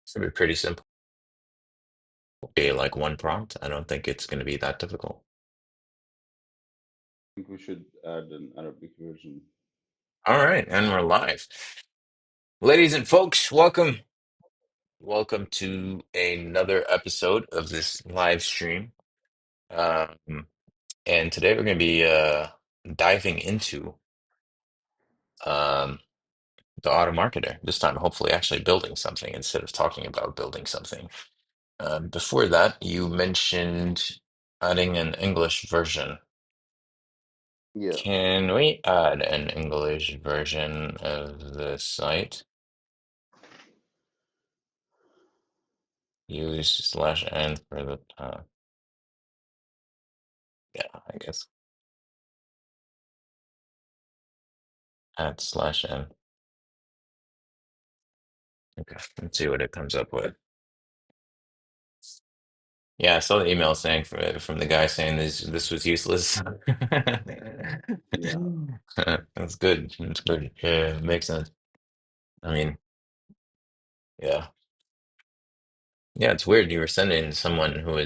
It's gonna be pretty simple. Be like one prompt. I don't think it's gonna be that difficult. Think we should add an Arabic version. All right, and we're live. Ladies and folks, welcome. Welcome to another episode of this live stream. Um, and today we're gonna be diving into um the auto marketer. This time, hopefully, actually building something instead of talking about building something. Before that, you mentioned adding an English version. Yeah, Can we add an English version of the site? Use slash n for the yeah, I guess add slash n. Okay, let's see what it comes up with. Yeah, I saw the email saying from the guy saying this was useless. yeah. That's good. That's good. Yeah, it makes sense. I mean, yeah. Yeah, it's weird. You were sending someone who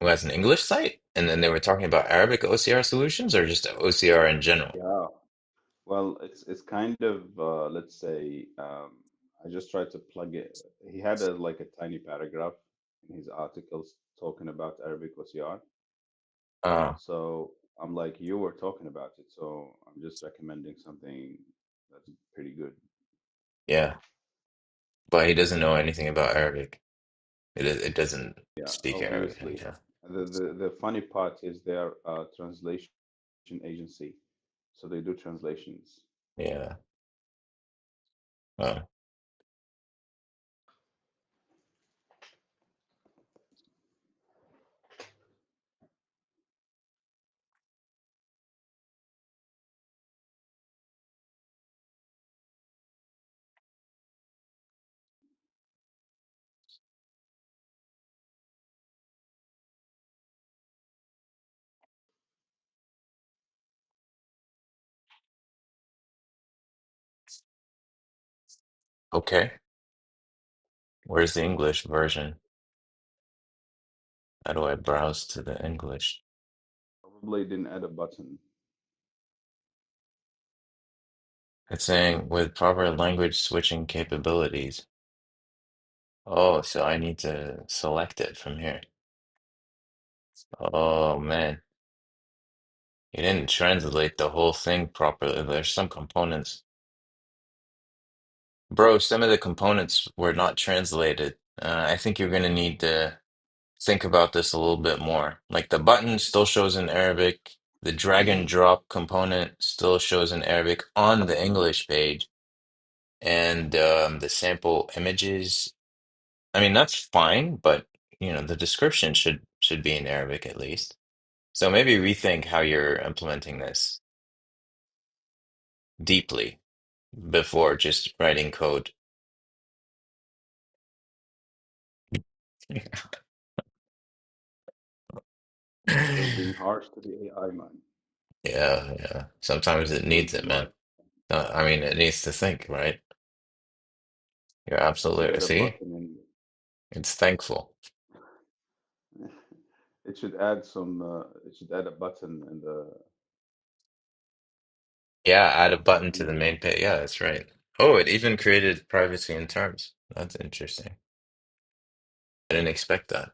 has an English site, and then they were talking about Arabic OCR solutions or just OCR in general. Yeah. Well, it's kind of let's say I just tried to plug it. He had like a tiny paragraph in his articles talking about Arabic OCR. Oh, So I'm like, you were talking about it, so I'm just recommending something that's pretty good. yeah. But he doesn't know anything about Arabic. It doesn't Yeah, speak Arabic. obviously. Yeah. The funny part is they're a translation agency, so they do translations. Yeah. Oh, okay. Where's the English version? How do I browse to the English? Probably didn't add a button. It's saying with proper language switching capabilities. Oh, so I need to select it from here. Oh man, you didn't translate the whole thing properly. There's some components. Bro, some of the components were not translated. I think you're gonna need to think about this a little bit more. Like the button still shows in Arabic. The drag and drop component still shows in Arabic on the English page. And the sample images, I mean, that's fine, but the description should be in Arabic at least. So maybe rethink how you're implementing this deeply before just writing code. You're being harsh to the AI, man. Yeah, yeah. Sometimes it Doing needs too it, man. much. I mean, it needs to think, right? You're It should absolutely, add a see, button in. it's thankful. It should add some. It should add a button in the Yeah, add a button to the menu. main page. Yeah, that's right. Oh, it even created privacy in terms. That's interesting. I didn't expect that.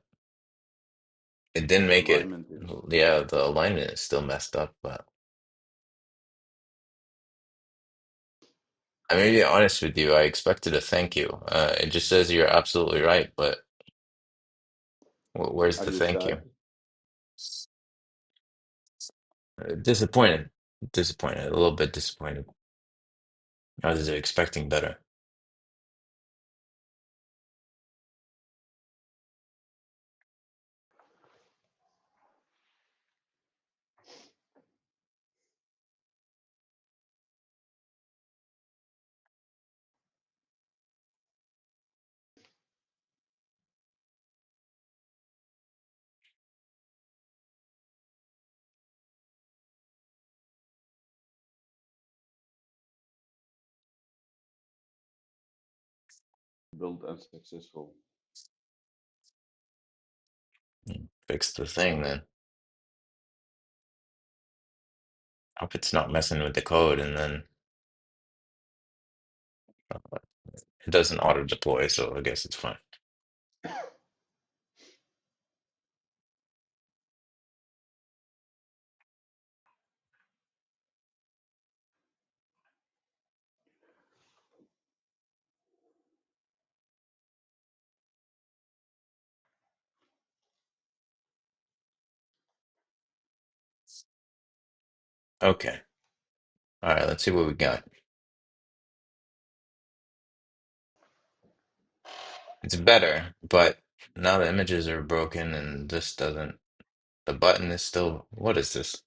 It didn't The make it, alignment is. yeah, the alignment is still messed up, but I may be honest with you, I expected a thank you. It just says you're absolutely right, but where's Are the you thank sad? you? Disappointed. Disappointed. A little bit disappointed. I was expecting better. build unsuccessful. Fix the thing then. Hope it's not messing with the code and then it doesn't auto deploy, so I guess it's fine. Okay. All right, let's see what we got. It's better, but now the images are broken and this doesn't. The button is still. What is this?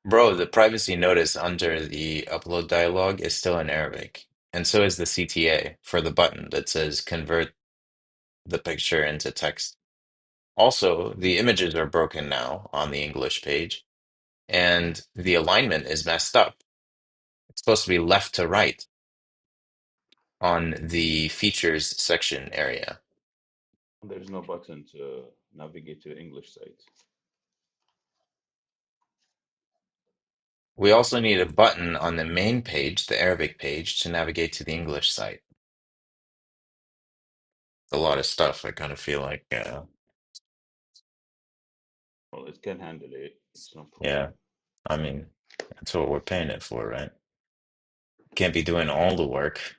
Bro, the privacy notice under the upload dialog is still in Arabic. And so is the CTA for the button that says convert the picture into text. Also, the images are broken now on the English page, and the alignment is messed up. It's supposed to be left to right on the features section area. There's no button to navigate to the English site. We also need a button on the main page, the Arabic page, to navigate to the English site. A lot of stuff. I kind of feel like, Well, it can handle it. It's no yeah, problem. I mean, that's what we're paying it for, right? Can't be doing all the work.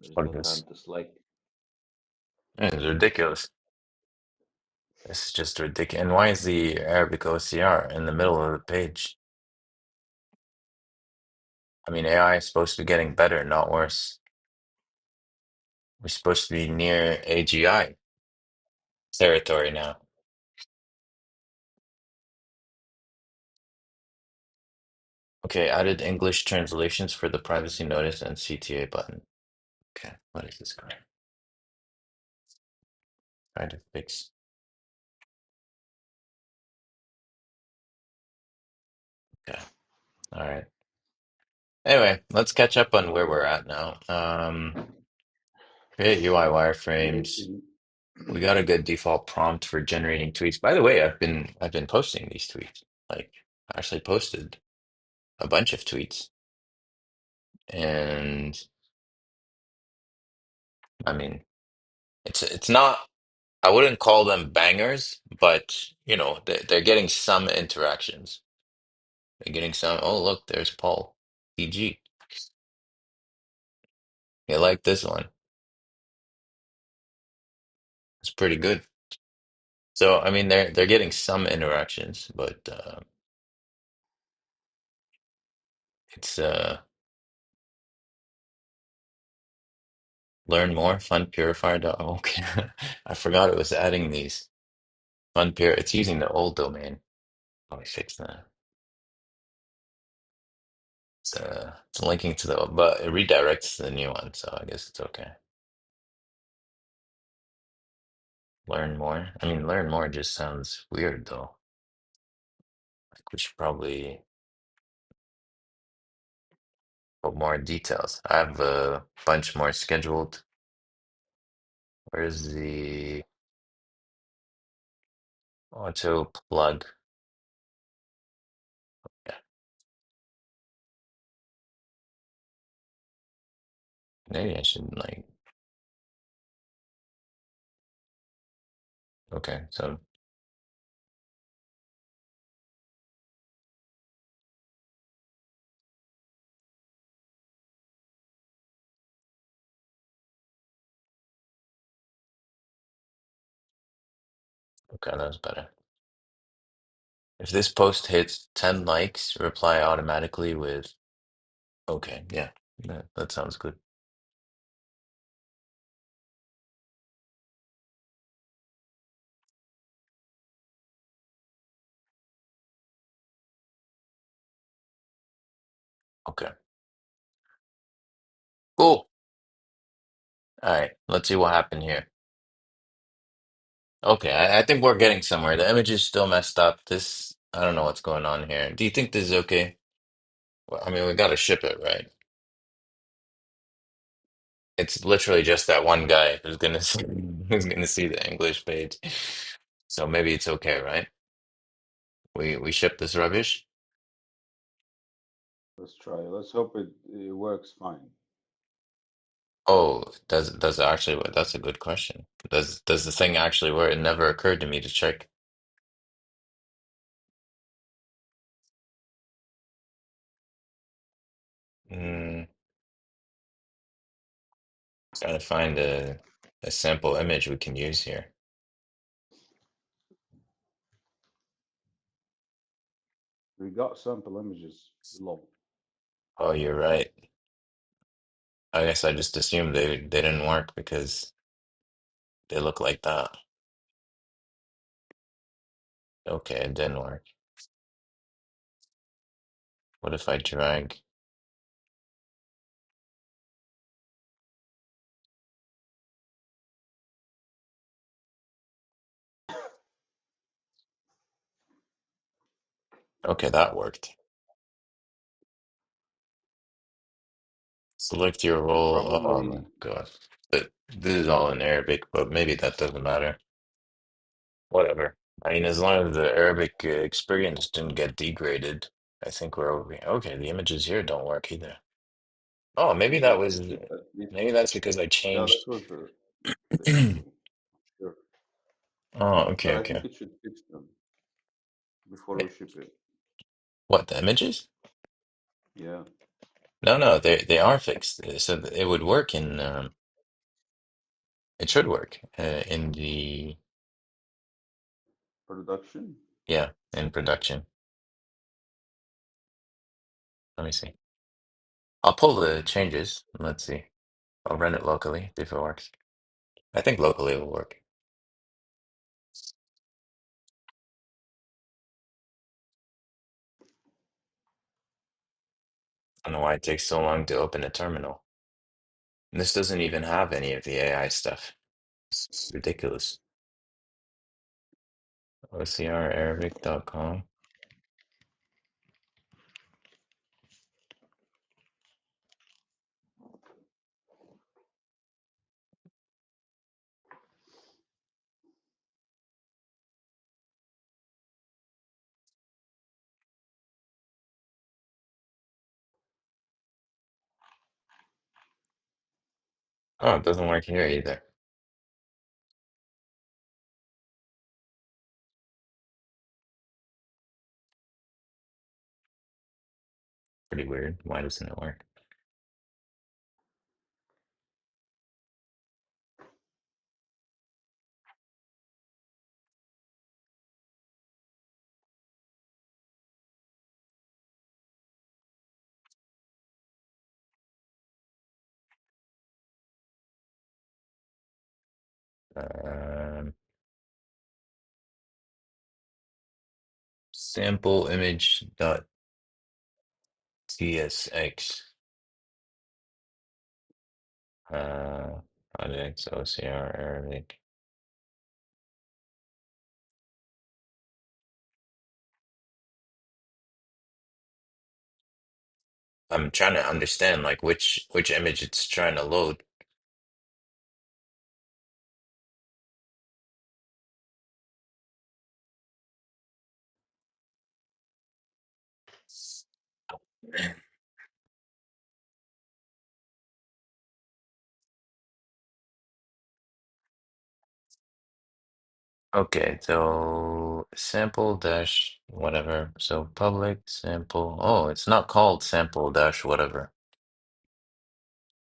There's What no is this? time to slack. It's ridiculous. This is just ridiculous. And why is the Arabic OCR in the middle of the page? I mean, AI is supposed to be getting better, not worse. We're supposed to be near AGI territory now. Okay, added English translations for the privacy notice and CTA button. Okay, what is this guy? Trying to fix. Okay, all right. Anyway, let's catch up on where we're at now. Create UI wireframes. Creating. We got a good default prompt for generating tweets. By the way, I've been posting these tweets. Like, I actually posted a bunch of tweets, and I mean, it's not. I wouldn't call them bangers, but they're getting some interactions. They're getting some. Oh, look, there's Paul. PG. You like this one? It's pretty good. So, I mean, they're getting some interactions, but it's learn more. Funpurifier. Okay, I forgot it was adding these. Funpure. It's using the old domain. Let me fix that. It's linking to the, but it redirects to the new one, so I guess it's okay. Learn more. I mean, learn more just sounds weird though. Like we should probably put more details. I have a bunch more scheduled. Where's the auto plug? Yeah, maybe I should like. Okay, so okay, that's better. If this post hits 10 likes, reply automatically with okay, yeah, that sounds good. Okay, cool. All right, let's see what happened here. Okay, I think we're getting somewhere. The image is still messed up. This I don't know what's going on here. Do you think this is okay? Well, I mean, we gotta ship it, right? It's literally just that one guy who's gonna see, who's gonna see the English page. So maybe it's okay, right? We ship this rubbish. Let's try. Let's hope it works fine. Oh, does it actually work? That's a good question. Does the thing actually work? It never occurred to me to check. Mm, trying to find a sample image we can use here. We got sample images below. Oh, you're right. I guess I just assumed they didn't work because they look like that. Okay, it didn't work. What if I drag? Okay, that worked. Select your role. Oh my Probably, God. But this is all in Arabic, but maybe that doesn't matter. Whatever. I mean, as long as the Arabic experience didn't get degraded, I think we're over. Okay, the images here don't work either. Oh, maybe that yeah, was, it should at least. maybe that's because I Yeah, changed. this was the issue. Sure. Oh, But okay, I okay. think it should fix them before Ma- we ship it. What, the images? Yeah. No, no, they are fixed. So it would work in, it should work in the, Production. yeah, in production. Let me see. I'll pull the changes. Let's see. I'll run it locally, see if it works. I think locally it will work. I don't know why it takes so long to open a terminal. And this doesn't even have any of the AI stuff. It's ridiculous. OCRArabic.com. Oh, it doesn't work here either. Pretty weird. Why doesn't it work? Um, sample image.tsx. Uh, projects OCR Arabic. I'm trying to understand like which image it's trying to load. Okay, so sample dash whatever. So public sample. Oh, it's not called sample dash whatever.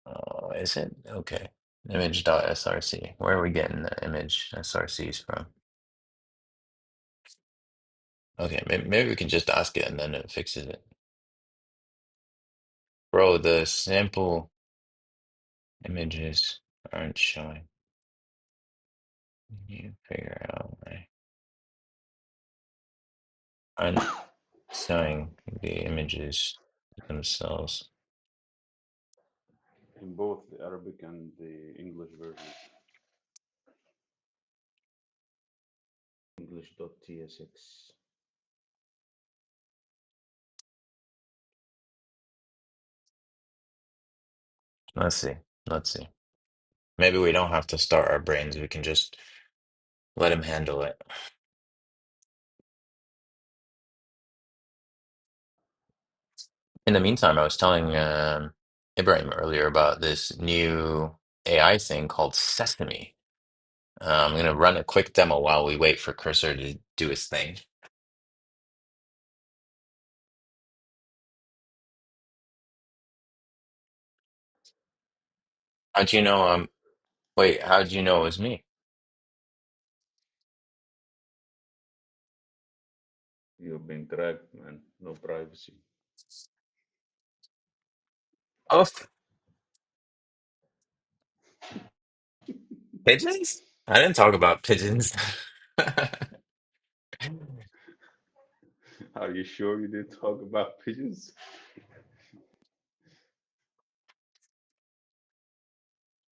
Oh, is it? Okay. Image.src. Where are we getting the image SRCs from? Okay, maybe we can just ask it and then it fixes it. Bro, the sample images aren't showing. You figure out why. Aren't showing the images themselves. In both the Arabic and the English version. English.tsx. Let's see. Let's see. Maybe we don't have to start our brains. We can just let him handle it. In the meantime, I was telling Ibrahim earlier about this new AI thing called Sesame. I'm going to run a quick demo while we wait for Cursor to do his thing. How'd you know? Wait, how'd you know it was me? You've been tracked, man. No privacy. Oh, pigeons? I didn't talk about pigeons. Are you sure you didn't talk about pigeons?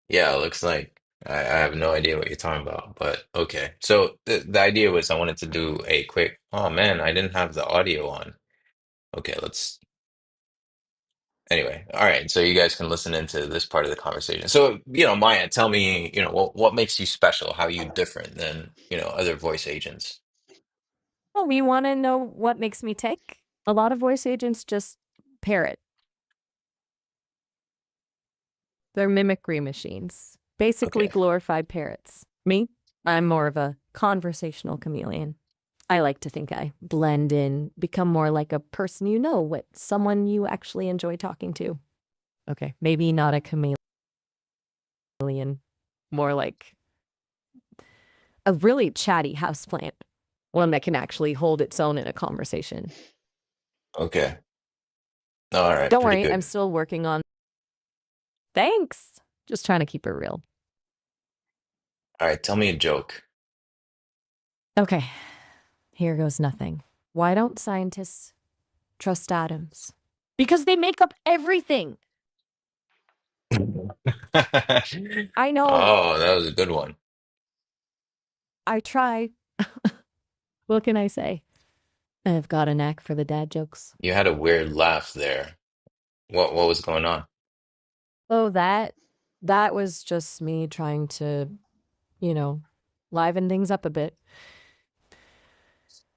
Yeah, it looks like I have no idea what you're talking about, but okay. So the idea was I wanted to do a quick, oh man, I didn't have the audio on. Okay, let's anyway. All right, so you guys can listen into this part of the conversation. So, Maya, tell me, what makes you special? How are you different than, other voice agents? Oh, you want to know what makes me tick? A lot of voice agents just parrot. They're mimicry machines, basically Okay. glorified parrots. Me, I'm more of a conversational chameleon. I like to think I blend in, become more like a person you know, what someone you actually enjoy talking to. Okay, maybe not a chameleon, more like a really chatty houseplant, one that can actually hold its own in a conversation. Okay. All right, Don't pretty worry, I'm good. still working on. Thanks. Just trying to keep it real. All right, tell me a joke. Okay, here goes nothing. Why don't scientists trust atoms? Because they make up everything. I know. Oh, that was a good one. I try. What can I say? I've got a knack for the dad jokes. You had a weird laugh there. What was going on? Oh, that was just me trying to, you know, liven things up a bit.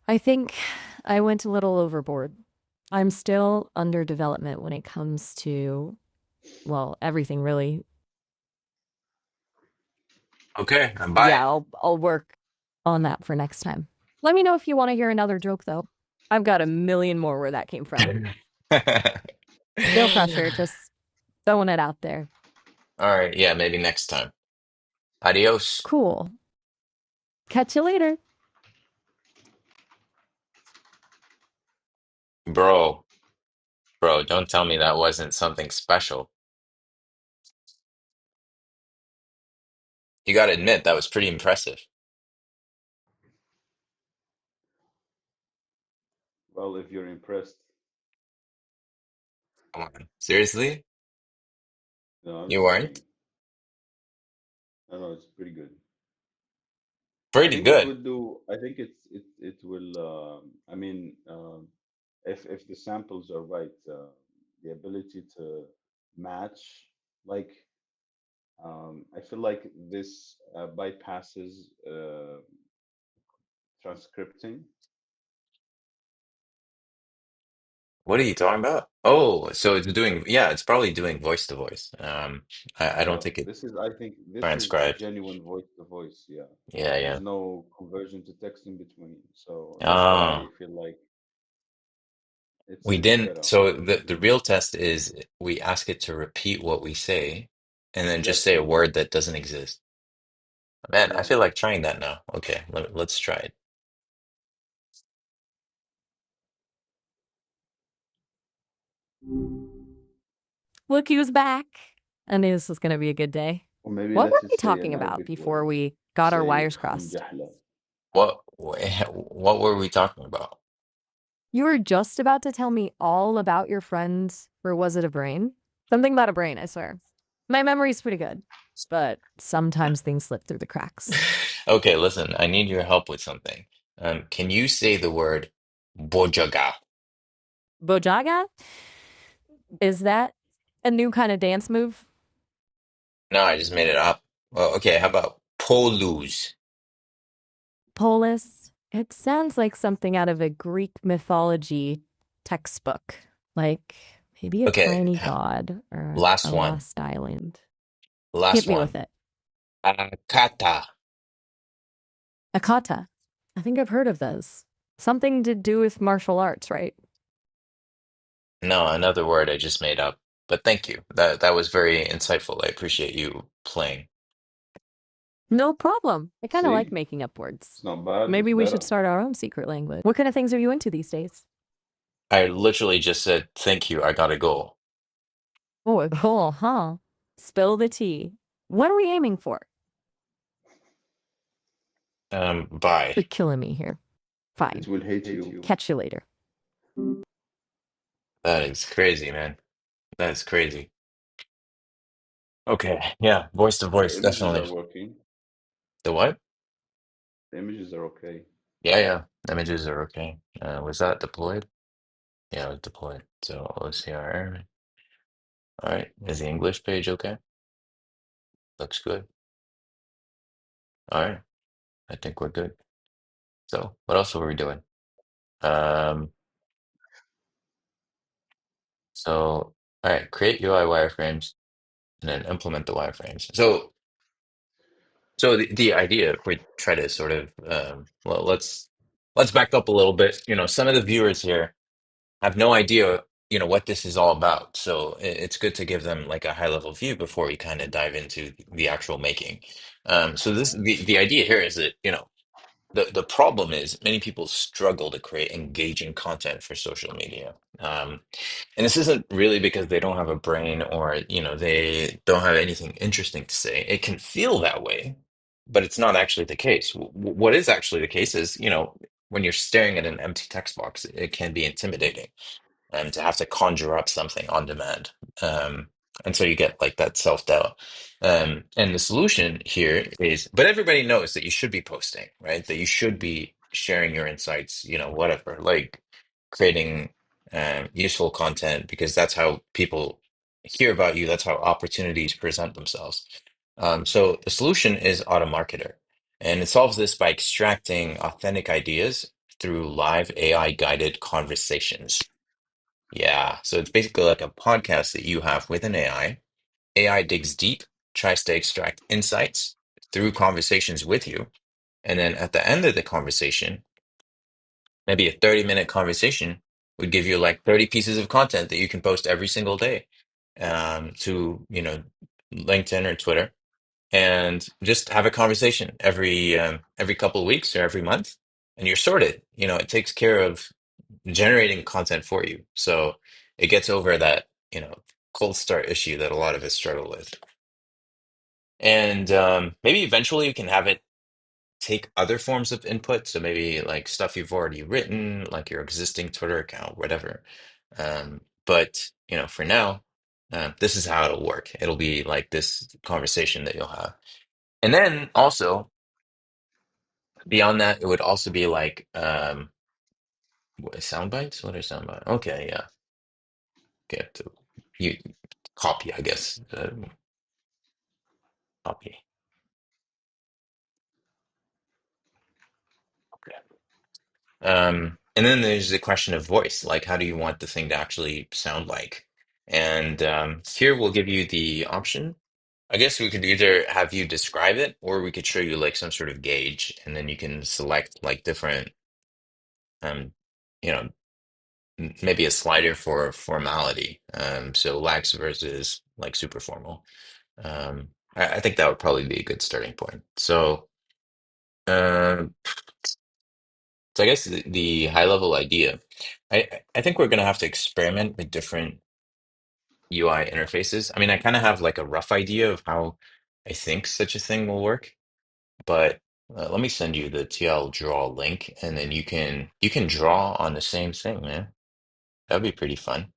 I think I went a little overboard. I'm still under development when it comes to, well, everything really. Okay, bye. Yeah, I'll work on that for next time. Let me know if you want to hear another joke though. I've got a million more where that came from. No pressure, just throwing it out there. All right, yeah, maybe next time. Adios. Cool. Catch you later. Bro, bro, don't tell me that wasn't something special. You gotta admit, that was pretty impressive. Well, if you're impressed, Come on. Seriously? no, I'm You just saying. weren't? I know it's pretty good. I Pretty think it good. would do. I think it will. I mean, if the samples are right, the ability to match, like, I feel like this bypasses transcripting. What are you talking about? Oh, so it's doing, yeah, it's probably doing voice to voice. I don't Yeah, think it this is. I think this is transcribed. genuine voice to voice. Yeah, Yeah, there's yeah. no conversion to text in between, so that's why I Ah, feel like we it's didn't. better So on the video. real test is we ask it to repeat what we say and then just say a Exactly. word that doesn't exist. Man, I Yeah. feel like trying that now. Okay, let's try it. Look who's back. I knew this was going to be a good day. Or maybe What let's were we just say an talking about Arabic word. before we got our Say wires crossed? khunjahla. What were we talking about? You were just about to tell me all about your friends, or was it a brain? Something about a brain, I swear. My memory's pretty good, but sometimes things slip through the cracks. Okay, listen, I need your help with something. Can you say the word bojaga? Bojaga? Is that a new kind of dance move? No, I just made it up. Well, okay, how about Polus? Polis. It sounds like something out of a Greek mythology textbook. Like maybe a Okay, tiny god or last a one. lost island. Hit Last me with one. it. Akata. Akata. I think I've heard of those. Something to do with martial arts, right? No, another word I just made up. But thank you. That was very insightful. I appreciate you playing. No problem. I kind of like See, making up words. it's not bad. It's Maybe we should better. start our own secret language. What kind of things are you into these days? I literally just said thank you. I gotta go. Oh, cool, huh? Spill the tea. What are we aiming for? Bye. You're killing me here. It Fine. will hate you. Catch you later. That is crazy, man. That is crazy. Okay, yeah, voice to The voice, images definitely. are working. The what? The images are okay. Yeah, yeah. Images are okay. Was that deployed? Yeah, it was deployed. So let's see our error. All right. Is the English page okay? Looks good. All right. I think we're good. So what else were we doing? Um, so all right, create UI wireframes and then implement the wireframes. So the idea, if we try to sort of well, let's back up a little bit. Some of the viewers here have no idea, what this is all about. So it's good to give them like a high level view before we kind of dive into the actual making. So the idea here is that, the problem is many people struggle to create engaging content for social media. And this isn't really because they don't have a brain or, they don't have anything interesting to say. It can feel that way, but it's not actually the case. What is actually the case is, when you're staring at an empty text box, it can be intimidating to have to conjure up something on demand. And so you get like that self-doubt. And the solution here is, but everybody knows that you should be posting, right? That you should be sharing your insights, whatever, like creating useful content because that's how people hear about you. That's how opportunities present themselves. So the solution is Automarketer, and it solves this by extracting authentic ideas through live AI guided conversations. Yeah, so it's basically like a podcast that you have with an AI. AI digs deep, tries to extract insights through conversations with you. And then at the end of the conversation, maybe a 30-minute conversation would give you like 30 pieces of content that you can post every single day to, LinkedIn or Twitter and just have a conversation every couple of weeks or every month and you're sorted. It takes care of generating content for you. So it gets over that, cold start issue that a lot of us struggle with. And maybe eventually you can have it take other forms of input. So maybe like stuff you've already written, like your existing Twitter account, whatever. But for now, this is how it'll work. It'll be like this conversation that you'll have. And then also beyond that, it would also be like sound bites. What are sound bites? Okay, yeah. Get to you copy, I guess. Copy. Okay. And then there's the question of voice, like how do you want the thing to actually sound like? And here we'll give you the option. I guess we could either have you describe it, or we could show you like some sort of gauge, and then you can select like different, um, you know, maybe a slider for formality. So lax versus like super formal. I think that would probably be a good starting point. Um, so I guess the high level idea, I think we're gonna have to experiment with different UI interfaces. I mean, I kind of have like a rough idea of how I think such a thing will work, but let me send you the TL draw link, and then you can draw on the same thing, man. That'd be pretty fun.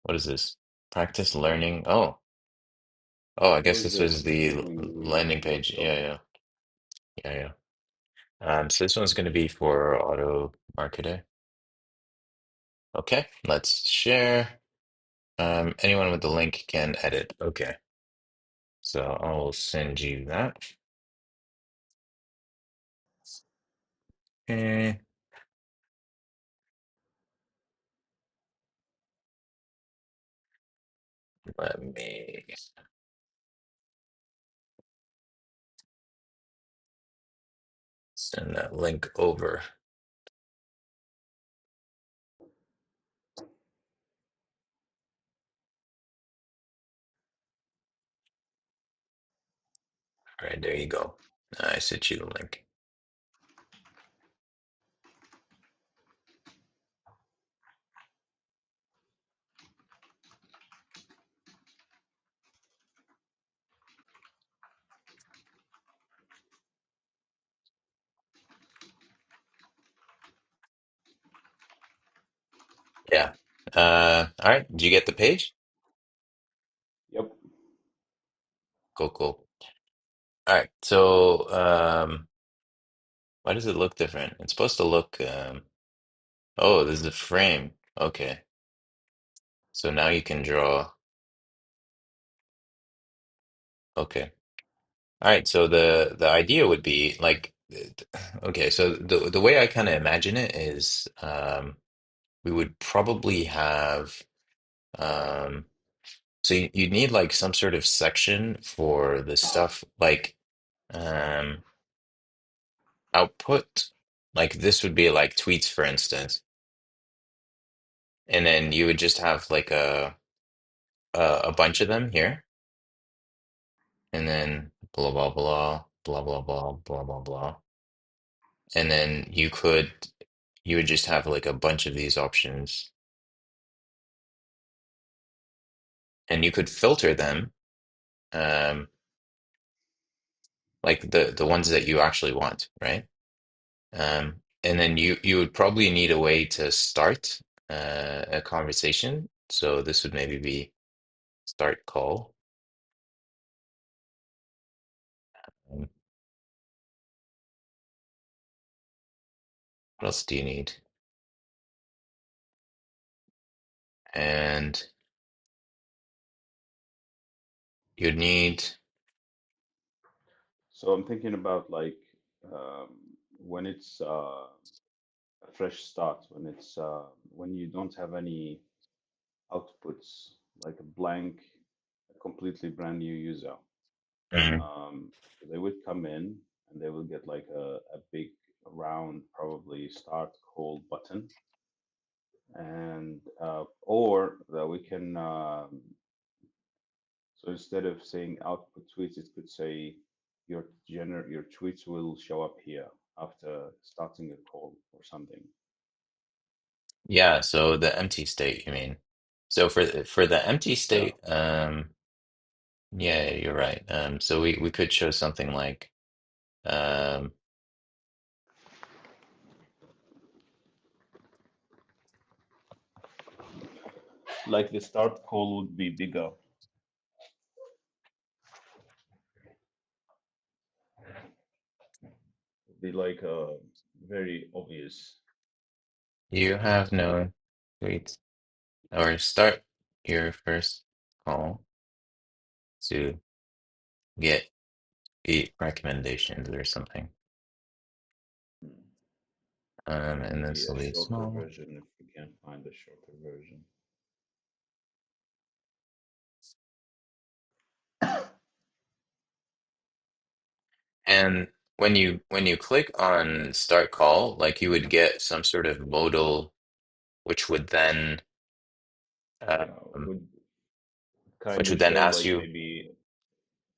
What is this? Practice learning. Oh, I What guess is this this? was It's the giving me landing page. workshop. Yeah, yeah, yeah, yeah. So this one's going to be for auto marketer. Okay, let's share. Anyone with the link can edit. Okay. So I'll send you that. Okay, let me send that link over. All right, there you go. I sent you the link. Yeah. All right. Did you get the page? Yep. Cool, cool. All right. So, why does it look different? It's supposed to look, oh, this is a frame. Okay. So now you can draw. Okay. All right. So the idea would be like, okay. So the way I kind of imagine it is, we would probably have, um, so you need like some sort of section for the stuff like, um, output. Like this would be like tweets, for instance, and then you would just have like a bunch of them here, and then blah blah blah blah blah blah blah blah blah, and then you would just have like a bunch of these options, and you could filter them, um, like the ones that you actually want, right? And then you would probably need a way to start a conversation. So this would maybe be start call. Um, what else do you need? And you'd need, So I'm thinking about like um, when it's a fresh start, when you don't have any outputs, like a blank, a completely brand new user. Mhm. Um, they would come in and they will get like a big round, probably start call button, and or that we can. So instead of saying output tweets, it could say your tweets will show up here after starting a call or something. Yeah, so the empty state, you mean. So for the empty Yeah, state, yeah, you're right. So we could show something like, um, like the start call would be bigger, would be like very obvious. you have no tweets, or start your first call to get 8 recommendations or something. Hmm. And Maybe this a will be shorter small. version if we can find a shorter version. And when you click on start call, like you would get some sort of modal, which would then Yeah, um, would kind which would of then show ask like you, maybe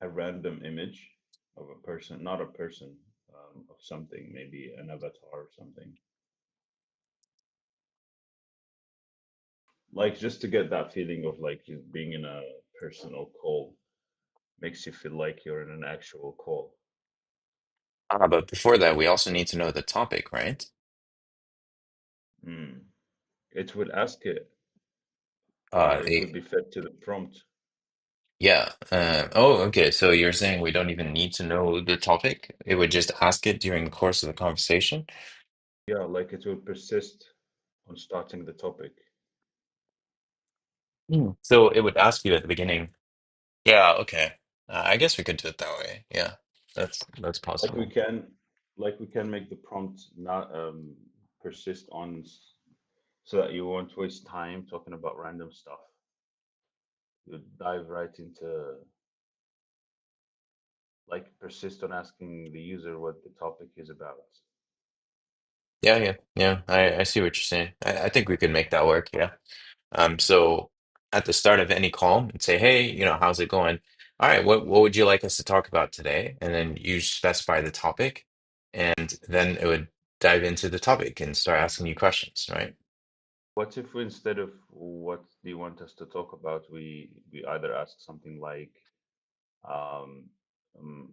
a random image of a person, not a person, of something, maybe an avatar or something. Like just to get that feeling of like you being in a personal call makes you feel like you're in an actual call. but before that, we also need to know the topic, right? Hmm. It will ask it. It will It, be fed to the prompt. yeah. Oh, okay. So you're saying we don't even need to know the topic? It would just ask it during the course of the conversation? Yeah, like it will persist on starting the topic. So it would ask you at the beginning. Yeah, okay. I guess we could do it that way. Yeah, that's Like we possible. can, like we can make the prompt not persist on, so that you won't waste time talking about random stuff. You dive right into, like, persist on asking the user what the topic is about. Yeah, yeah, yeah. I see what you're saying. I think we could make that work. Yeah. So at the start of any call, and say, hey, how's it going? All right, what would you like us to talk about today? And then you specify the topic, and then it would dive into the topic and start asking you questions, right? What if we, instead of what do you want us to talk about, we either ask something like, um, um,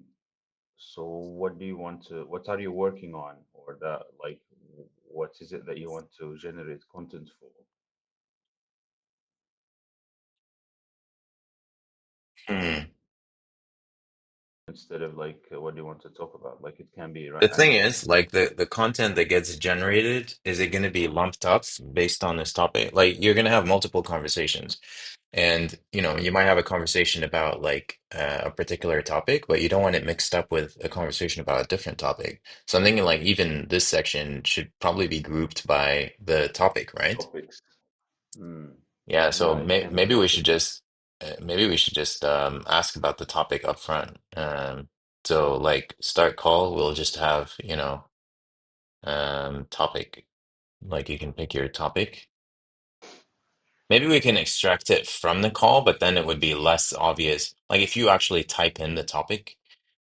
so what do you want to, what are you working on, or that, like, what is it that you want to generate content for? Hmm. Instead of like, what do you want to talk about? Like it can be The thing anything. is, like the content that gets generated, is it going to be lumped up based on this topic? Like you're going to have multiple conversations, and you might have a conversation about like a particular topic, but you don't want it mixed up with a conversation about a different topic. So I'm thinking like even this section should probably be grouped by the topic, right? Topics. Hmm. Yeah. So Yeah, it can be maybe we should topics. just ask about the topic up front. So like start call, we'll just have topic. Like you can pick your topic. Maybe we can extract it from the call, but then it would be less obvious. Like if you actually type in the topic,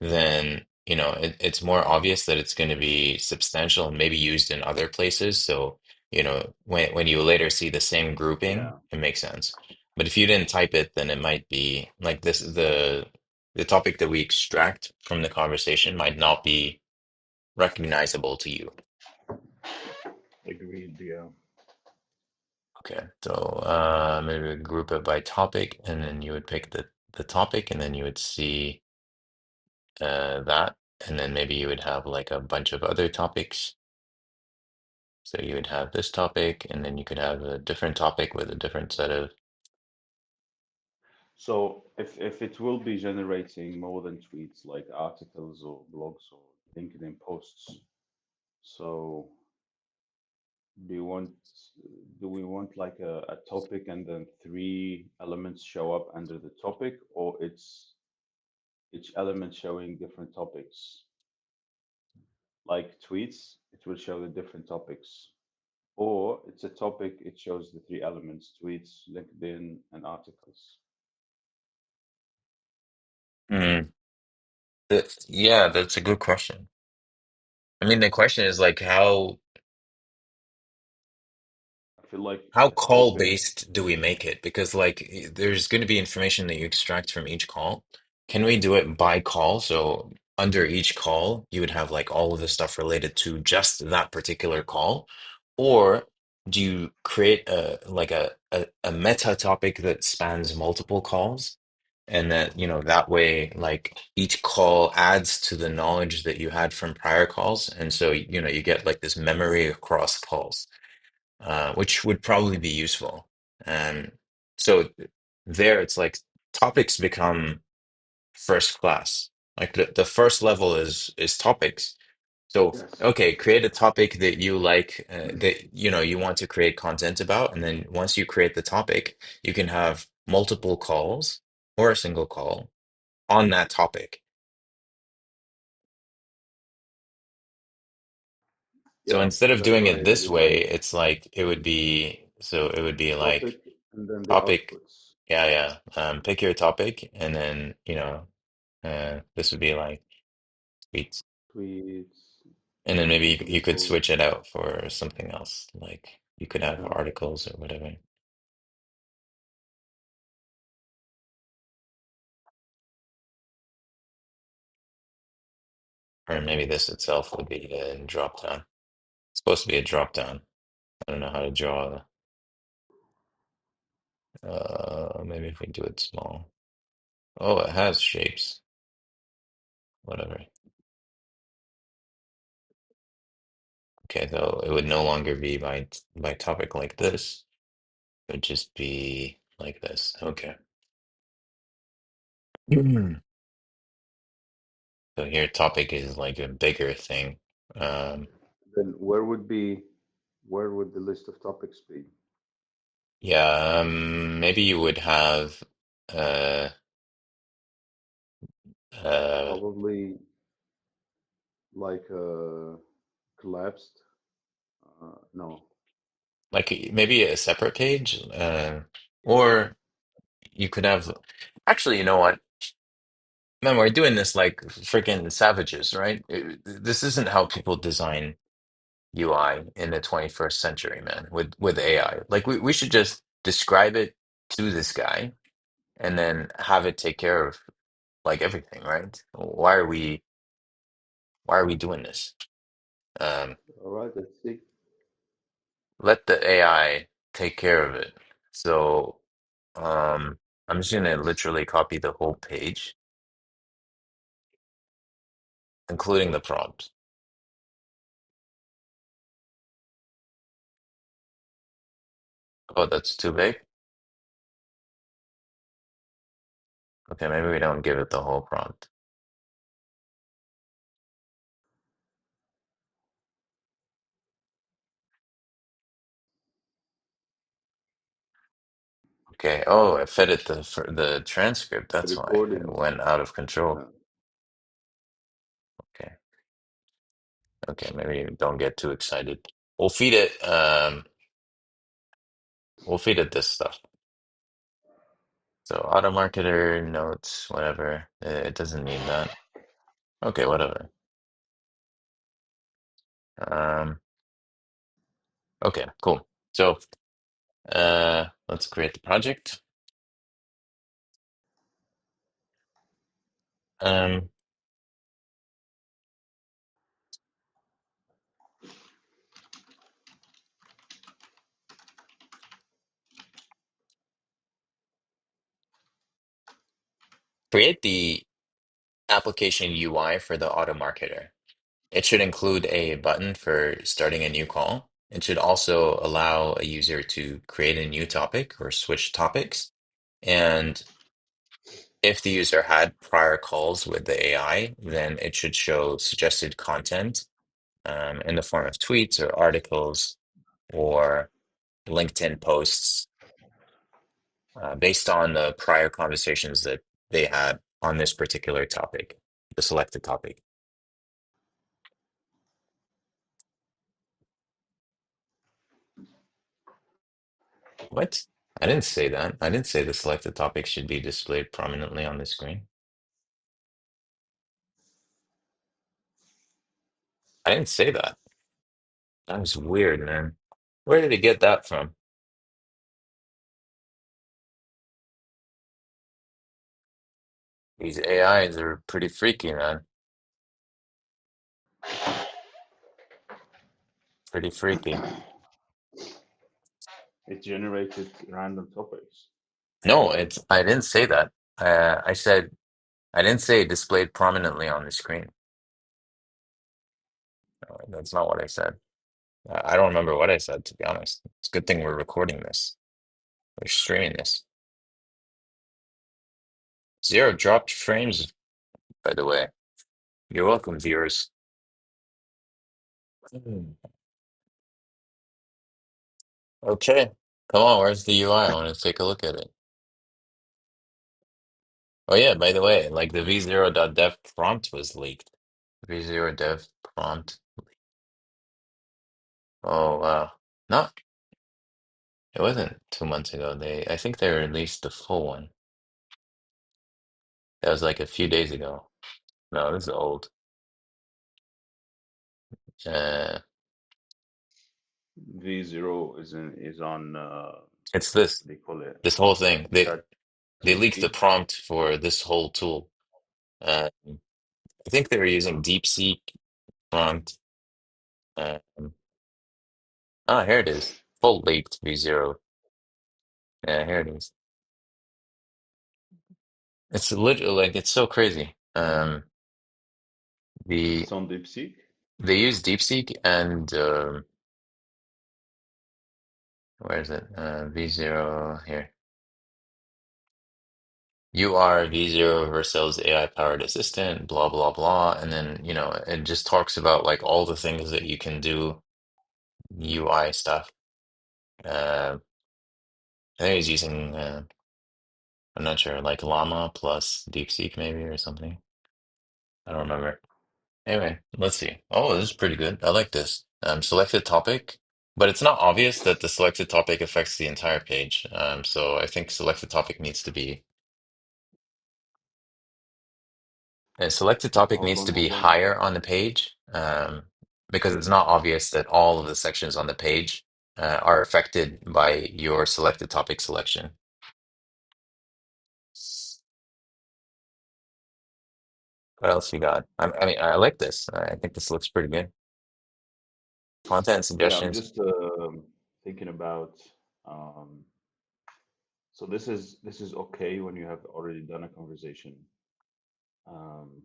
then it's more obvious that it's going to be substantial and maybe used in other places. So, when you later see the same grouping, Yeah. it makes sense. But if you didn't type it, then it might be like this, the topic that we extract from the conversation might not be recognizable to you. Agreed. Yeah. Okay, so maybe we group it by topic, and then you would pick the topic, and then you would see that, and then maybe you would have like a bunch of other topics. So you would have this topic, and then you could have a different topic with a different set of. So if it will be generating more than tweets, like articles or blogs or LinkedIn posts, so do you want, do we want like a topic and then three elements show up under the topic, or it's each element showing different topics? Like tweets, it will show the different topics. Or it's a topic, it shows the three elements: tweets, LinkedIn, and articles. Hmm. Yeah, that's a good question. I mean, the question is like I feel like how a call topic, based do we make it? Because like there's going to be information that you extract from each call. Can we do it by call? So under each call, you would have like all of the stuff related to just that particular call, or do you create a meta topic that spans multiple calls? And that, that way, like each call adds to the knowledge that you had from prior calls. And so, you get like this memory across calls, which would probably be useful. And so there, it's like topics become first class. Like the first level is topics. So, yes. okay, create a topic that you like, that you want to create content about, and then once you create the topic, you can have multiple calls or a single call on that topic. So Yeah, instead of that's doing what I it this really like. way, it's like it would be Topic like and then the topic. outputs. Yeah, yeah. Pick your topic, and then this would be like tweets, Tweets, and then maybe you could articles. switch it out for something else. Like you could have Yeah. articles or whatever, or maybe this itself would be a drop down. It's supposed to be a drop down. I don't know how to draw. Maybe if we do it small. Oh, it has shapes. Whatever. Okay, so it would no longer be by topic like this. It would just be like this. Okay. So here, topic is like a bigger thing. Um, Then where would the list of topics be? yeah, maybe you would have uh uh Probably like collapsed. No, like maybe a separate page, or you could have actually, you know what? Man, we're doing this like freaking savages, right? This isn't how people design UI in the 21st century, man, with AI. Like we should just describe it to this guy and then have it take care of like everything, right? Why are we doing this? Um, all right, let's see. let the AI take care of it. So I'm just gonna literally copy the whole page, including the prompt. Oh, that's too big? Okay, maybe we don't give it the whole prompt. Okay. Oh, I fed it for the transcript. That's why it Recording. went out of control. Uh, Okay. Okay, maybe don't get too excited. We'll feed it we'll feed it this stuff. So auto marketer, notes, whatever. It doesn't need that. Okay, whatever. Um okay, cool. So let's create the project. Um create the application UI for the auto marketer. It should include a button for starting a new call. It should also allow a user to create a new topic or switch topics. And if the user had prior calls with the AI, then it should show suggested content in the form of tweets or articles or LinkedIn posts based on the prior conversations that they had on this particular topic, the selected topic. What? I didn't say that. I didn't say the selected topic should be displayed prominently on the screen. I didn't say that. That was weird, man. Where did he get that from? These AIs are pretty freaky, man. Pretty freaky. it generated random topics. No, I didn't say that. I said I didn't say displayed prominently on the screen. That's not what I said. I don't remember what I said, to be honest. It's a good thing we're recording this. We're streaming this. Zero dropped frames, by the way. You're welcome, viewers. Hmm. Okay. Come on, where's the UI? I want to take a look at it. Oh yeah, by the way, like the v0.dev prompt was leaked. V0 dev prompt. Oh wow. No, it wasn't 2 months ago. I think they released the full one. That was like a few days ago. No, this is old. Uh, V0 is on it's this what do you call it? this whole thing. Chat They leaked the GPT. prompt for this whole tool. I think they were using DeepSeek prompt. Um, here it is. Full leaked v0. Yeah, here it is. It's literally like it's so crazy. The It's on DeepSeek. they use DeepSeek and where is it? V0 here. you are V0 versus AI powered assistant, blah blah blah, and then it just talks about like all the things that you can do UI stuff. I think he's using I'm not sure, like Llama plus DeepSeek maybe or something. I don't remember. Anyway, let's see. Oh, this is pretty good. I like this. Selected topic, but it's not obvious that the selected topic affects the entire page. So I think selected topic needs to be selected topic needs to be Hold on. higher on the page, because it's not obvious that all of the sections on the page are affected by your selected topic selection. What else you got? I mean, I like this. I think this looks pretty good. Content Yeah, I'm suggestions. just thinking about. Um, so this is okay when you have already done a conversation. Um,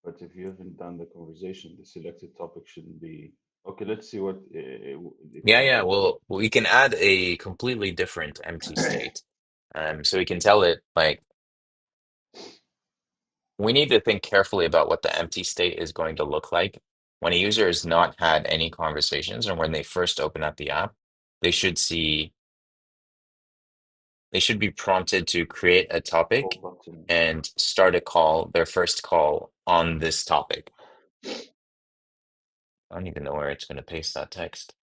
but if you haven't done the conversation, the selected topic shouldn't be. Okay, let's see what it Yeah, comes yeah. up with. Well, we can add a completely different empty state. So we can tell it like we need to think carefully about what the empty state is going to look like when a user has not had any conversations or when they first open up the app. They should see, they should be prompted to create a All topic button. and start a call, their first call on this topic. I don't even know where it's going to paste that text.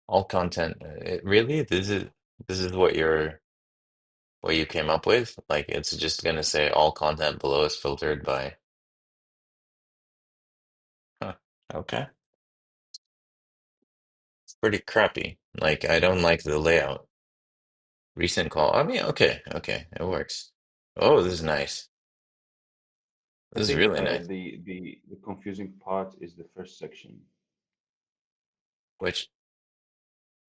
All content. Really? This is what you came up with? Like it's just gonna say all content below is filtered by. Huh, okay. It's pretty crappy. Like I don't like the layout. Recent call. I mean, okay, okay, it works. Oh, this is nice. I This is think really nice. the confusing part is the first section. Which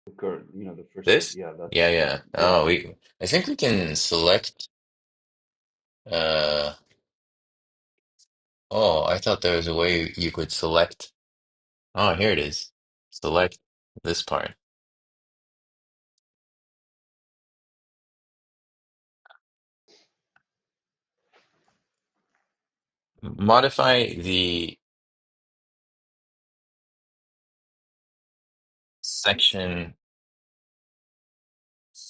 The current, the first section. this? Yeah, Yeah, that's yeah. yeah. Oh, we. I think we can select. Uh. Oh, I thought there was a way you could select. Oh, here it is. Select this part. Modify the section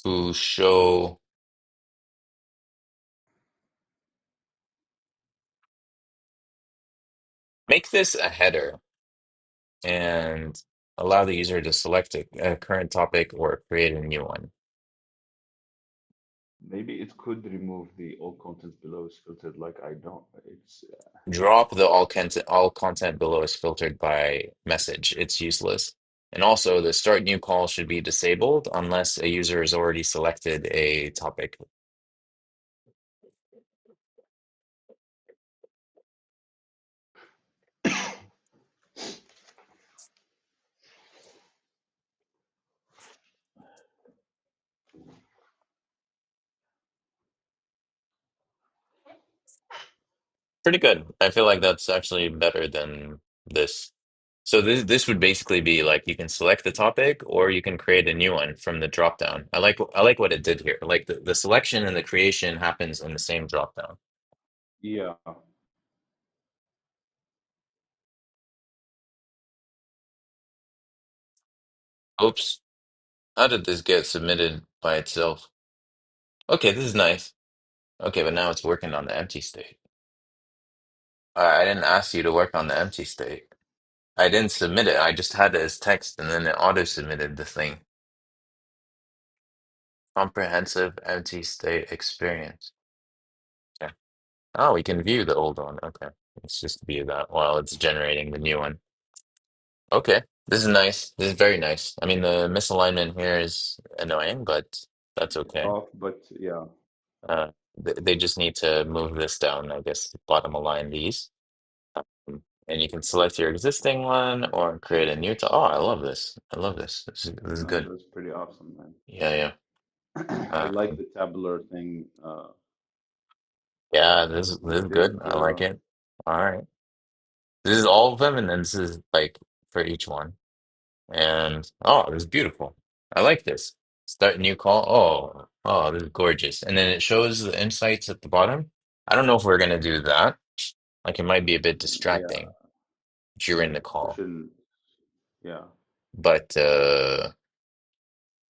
to show. Make this a header and allow the user to select a current topic or create a new one. Maybe it could remove the all content below is filtered. Like I don't. It's Drop the all content below is filtered by message. It's useless. And also the start new call should be disabled unless a user has already selected a topic. Pretty good. I feel like that's actually better than this. So this would basically be like you can select the topic or you can create a new one from the drop down. I like what it did here. Like the selection and the creation happens in the same drop down. yeah. Oops. How did this get submitted by itself? Okay, this is nice. Okay, but now it's working on the empty state. I didn't ask you to work on the empty state. I didn't submit it. I just had it as text and then it auto submitted the thing. Comprehensive empty state experience. Okay. Oh, we can view the old one. Okay. Let's just view that while it's generating the new one. Okay. This is nice. This is very nice. I mean, the misalignment here is annoying, but that's It's okay. off, but yeah. They just need to move this down, I guess, bottom align these. And you can select your existing one or create a new to. Oh, I love this. I love this. This is No, good. that's pretty awesome, man. Yeah, yeah. I Uh, like the tabular thing. yeah, this is Did good. I like it. All right. This is all of them, and then this is like for each one. And oh, this is beautiful. I like this. Start new call. Oh, oh, this is gorgeous. And then it shows the insights at the bottom. I don't know if we're gonna do that. Like it might be a bit Yeah, distracting during the we call. shouldn't. Yeah, But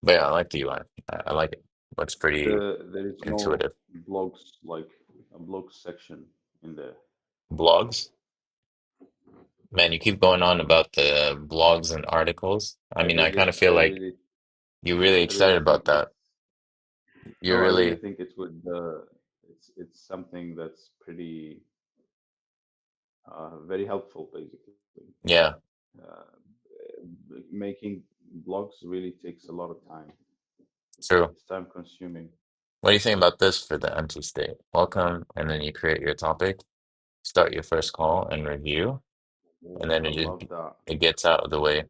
but yeah, I like the UI. I like it. Looks pretty there is no intuitive. blogs, like a blog section in there. Blogs. Man, you keep going on about the blogs and articles. I I mean, I really, kind of I feel like really, you're really I really excited think about it's that. You're no, I really really, think it would. It's something that's pretty very helpful, basically. yeah, Uh, Making blogs really takes a lot of time. true. It's time consuming. What do you think about this for the empty state? Welcome, and then you create your topic, start your first call and review, and Oh, then I love that. it gets out of the way.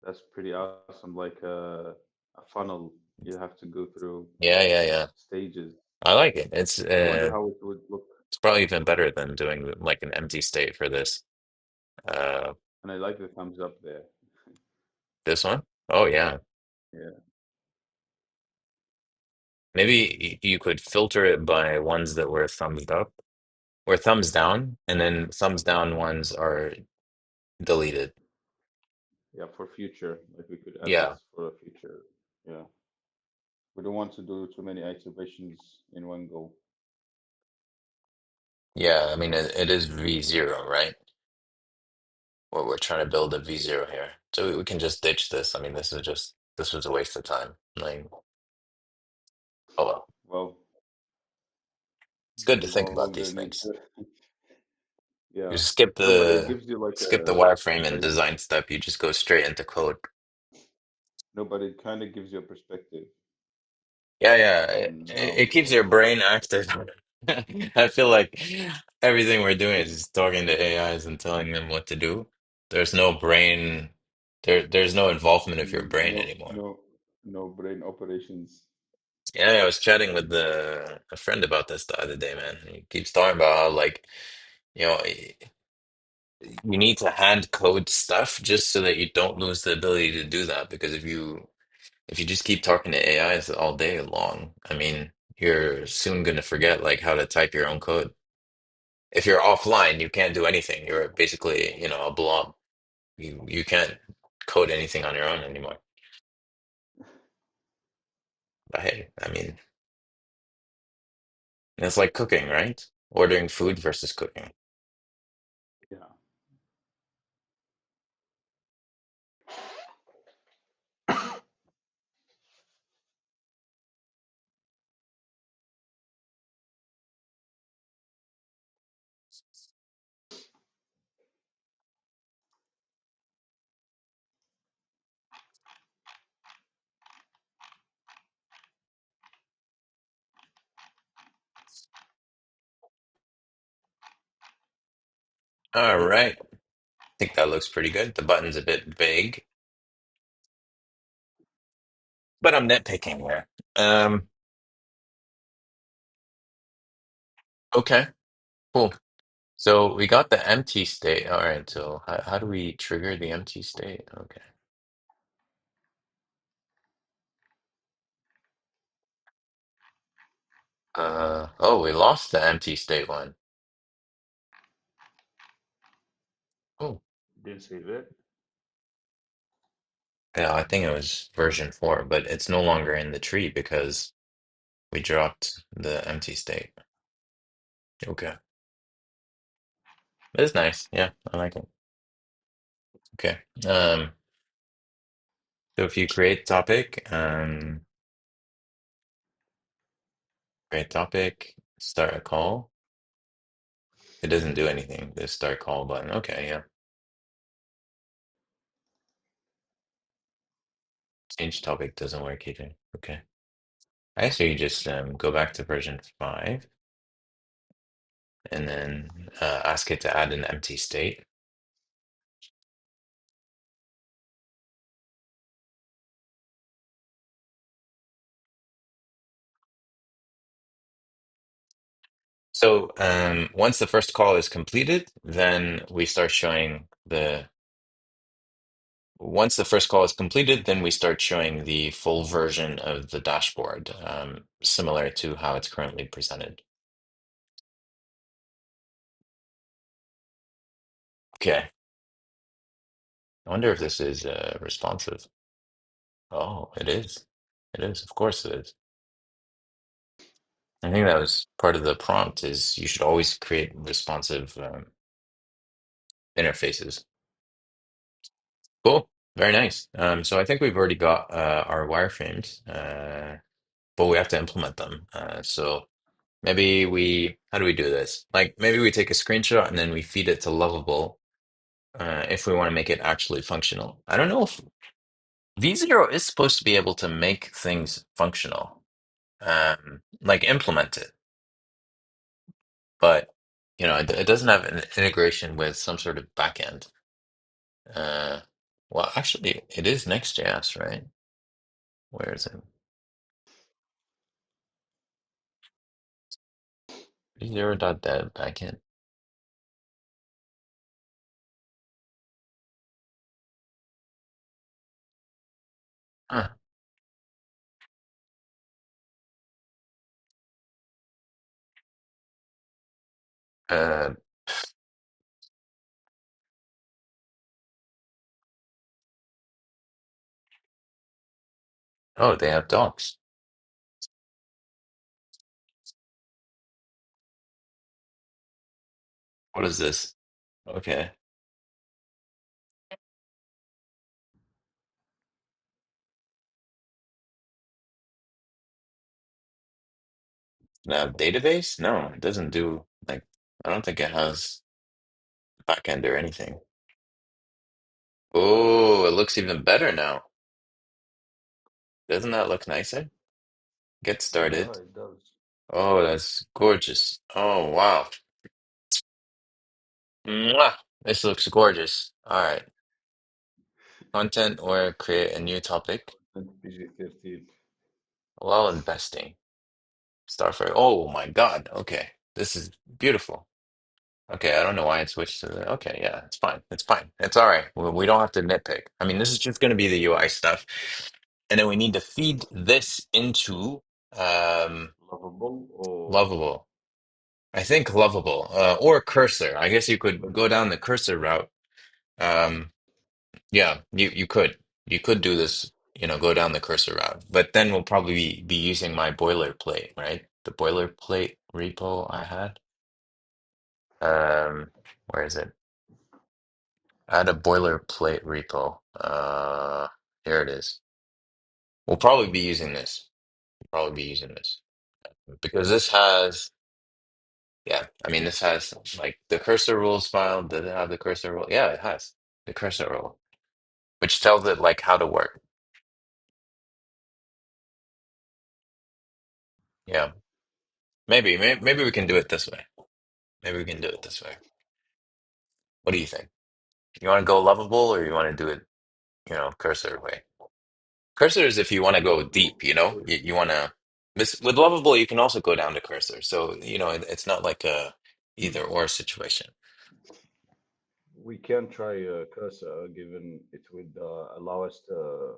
That's pretty awesome. Like a funnel you have to go through Yeah, yeah, yeah. stages. I like it. I wonder how it would look. It's probably even better than doing like an empty state for this. Uh, And I like the thumbs up there. this one? Oh yeah. Yeah. Maybe you could filter it by ones that were thumbs up or thumbs down, and then thumbs down ones are deleted. Yeah, for future. Like we could add Yeah. this for a future. Yeah. We don't want to do too many iterations in one go. Yeah, I mean it is V0, right? We're trying to build a V0 here. So we can just ditch this. I mean, this was a waste of time. Like, oh well. Well, It's good to we think no about longer these need things. to. You Yeah. just No, but it gives you like skip the wireframe a and design step. You just go straight into code. no, but it kind of gives you a perspective Yeah, yeah. on It keeps your brain active. I feel like everything we're doing is just talking to AIs and telling them what to do. There's no brain there's no involvement of your brain no anymore. no no brain operations. Yeah, I was chatting with a friend about this the other day, man. He keeps talking about how like, you know, you need to hand code stuff just so that you don't lose the ability to do that. Because if you just keep talking to AIs all day long, I mean, you're soon gonna forget like how to type your own code. If you're offline, you can't do anything. You're basically, you know, a blob. You can't code anything on your own anymore. But hey, I mean, it's like cooking, right? Ordering food versus cooking. Yeah. All right. I think that looks pretty good. The button's a bit vague, but I'm nitpicking here. Okay, cool. So we got the empty state. All right, so how do we trigger the empty state? Okay. Oh, we lost the empty state one. Oh, Didn't save it. yeah, I think it was version 4, but it's no longer in the tree because we dropped the empty state. Okay. It's nice. Yeah, I like it. Okay. So if you create topic, start a call. It doesn't do anything. The start call button. Okay, yeah. Change topic doesn't work either. Okay. I say you just go back to version 5 and then ask it to add an empty state. So once the first call is completed, then we start showing once the first call is completed, then we start showing the full version of the dashboard, similar to how it's currently presented. Okay. I wonder if this is responsive. Oh, it is. It is. Of course it is. I think that was part of the prompt is you should always create responsive interfaces. Cool. Very nice. So I think we've already got our wireframes, but we have to implement them. So maybe how do we do this? Like maybe we take a screenshot and then we feed it to Lovable if we want to make it actually functional. I don't know if V0 is supposed to be able to make things functional, like implement it, but it doesn't have an integration with some sort of backend. Uh, well, actually, it is Next.js, right? Where is it? V0.dev backend. Huh. Uh, oh, they have docs. What is this? Okay. Now, database? No, it doesn't do like I don't think it has backend or anything. Oh, it looks even better now. Doesn't that look nicer? Get Yeah, started. it does. Oh, that's gorgeous. Oh, wow. Mwah! This looks gorgeous. All right. Content or create a new topic And PG-13. while investing. Start for, oh my God. Okay. This is beautiful. Okay. I don't know why it switched to the, okay. Yeah, it's fine. It's fine. It's all right. We don't have to nitpick. I mean, this is just going to be the UI stuff. And then we need to feed this into Lovable or Lovable. I think Lovable, or Cursor. I guess you could but go down the Cursor route. Um, yeah, you could. You could do this, go down the Cursor route. But then we'll probably be using my boilerplate, right? The boilerplate repo I had. Where is it? I had a boilerplate repo. Here it is. We'll probably be using this. We'll probably be using this because this has, yeah, I mean, this has like the cursor rules file. Does it have the cursor rule? Yeah, it has the cursor rule, which tells it like how to work. Yeah, maybe we can do it this way. Maybe we can do it this way. What do you think? You want to go lovable or you want to do it, cursor way? Cursor is if you want to go deep, you want to. This with lovable, you can also go down to cursor. So, it's not like a either or situation. we can try Cursor, given it would allow us to,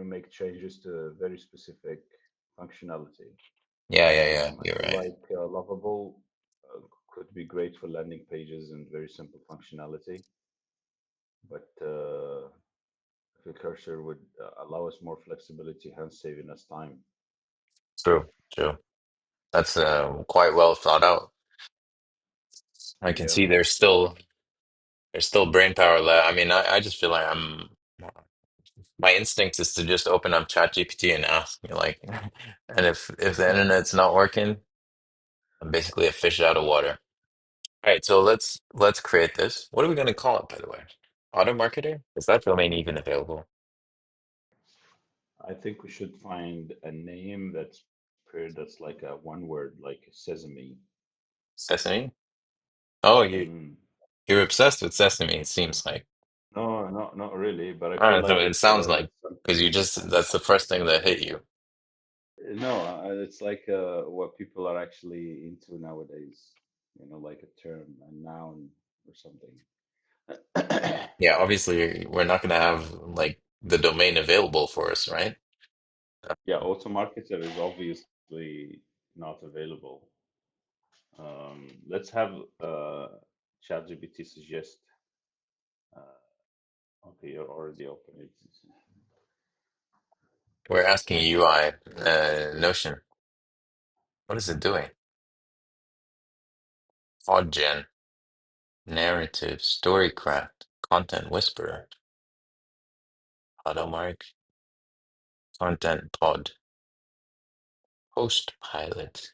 make changes to very specific functionality. Yeah, yeah, yeah. I You're feel right. like Lovable could be great for landing pages and very simple functionality, but the Cursor would allow us more flexibility, hence saving us time. True, true. That's quite well thought out. I can Yeah. see there's still brain power left. I mean, I just feel like my instinct is to just open up ChatGPT and ask me like, and if the internet's not working, I'm basically a fish out of water. All right, so let's create this. What are we going to call it, by the way? Auto marketer? Is that domain even available? I think we should find a name that's like a one word, like Sesame. Sesame? Oh, Mm. you're obsessed with Sesame, it seems like. No, not really, but I I feel don't know, like it it's sounds like because you something. just that's the first thing that hit you. No, it's like what people are actually into nowadays. Like a term, a noun, or something. Yeah, obviously we're not gonna have like the domain available for us, right? Yeah, AutoMarketer is obviously not available. Let's have ChatGPT suggest. Okay, you're already open. We're asking UI, Notion. What is it doing? Podgen, narrative, storycraft, content whisperer, AutoMark, content pod, post pilot.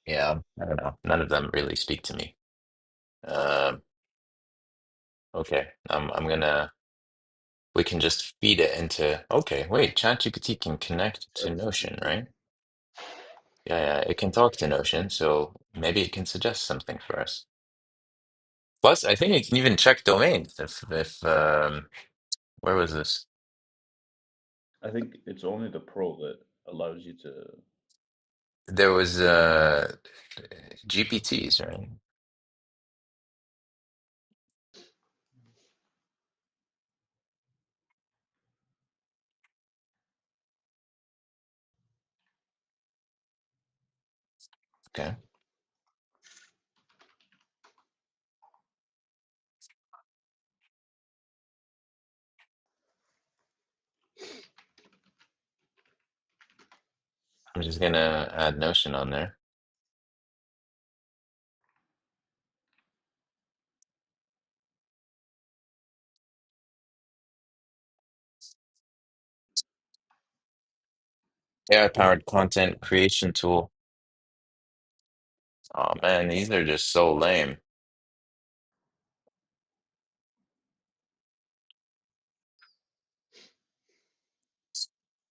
Yeah, I don't know. None of them really speak to me. Um, okay, I'm gonna. We can just feed it into. Okay, wait, ChatGPT can connect to Notion, ChatGPT. right? Yeah, yeah, it can talk to Notion, so maybe it can suggest something for us. Plus, I think it can even check domains if where was this? I think it's only the Pro that allows you to. There was GPTs, right? Okay. I'm just gonna add Notion on there. AI-powered content creation tool. Oh man, these are just so lame.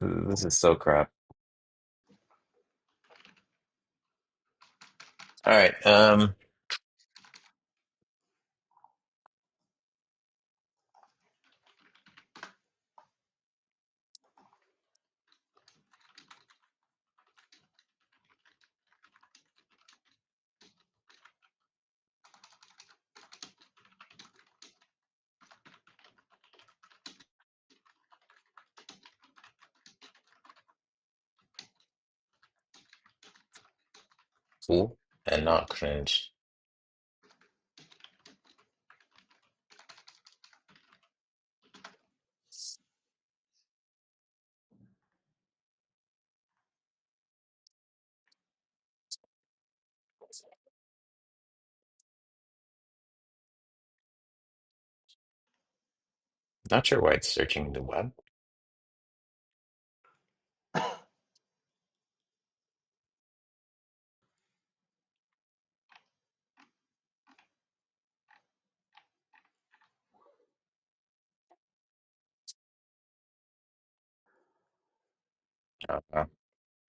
This is so crap. All right. Cool and not cringe. Not sure why it's searching the web. Uh,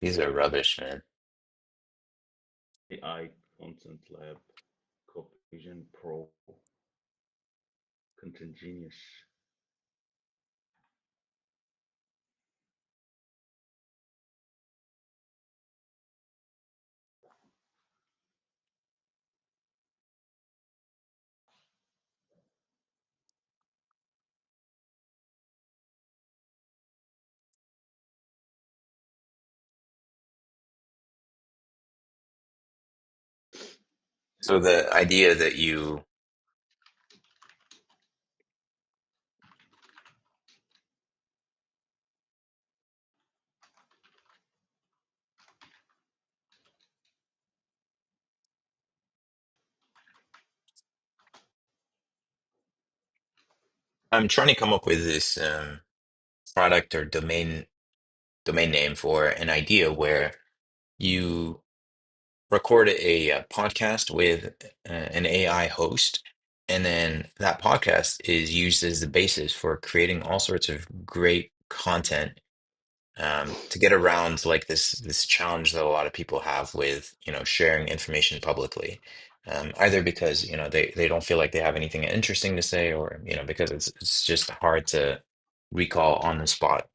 these are rubbish, man. AI Content Lab, Copvision Pro, Content Genius. So the idea that you, I'm trying to come up with this product or domain name for an idea where you record a podcast with an AI host, and then that podcast is used as the basis for creating all sorts of great content to get around like this challenge that a lot of people have with sharing information publicly. Either because they don't feel like they have anything interesting to say, or because it's just hard to recall on the spot.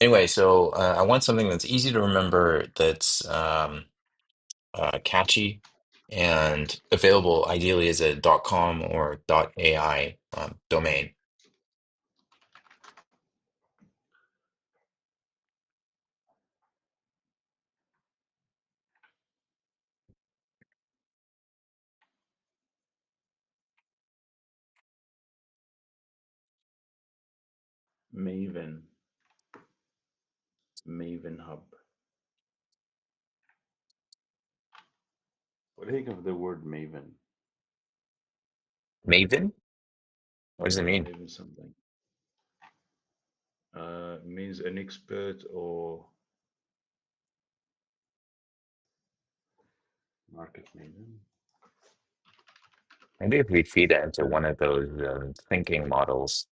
Anyway, so I want something that's easy to remember, that's catchy, and available ideally as a .com or .ai domain. Maven. Maven Hub. What do you think of the word Maven? Maven? What does it Yeah, mean? Maven something. Means an expert or market Maven. Maybe if we feed it into one of those thinking models,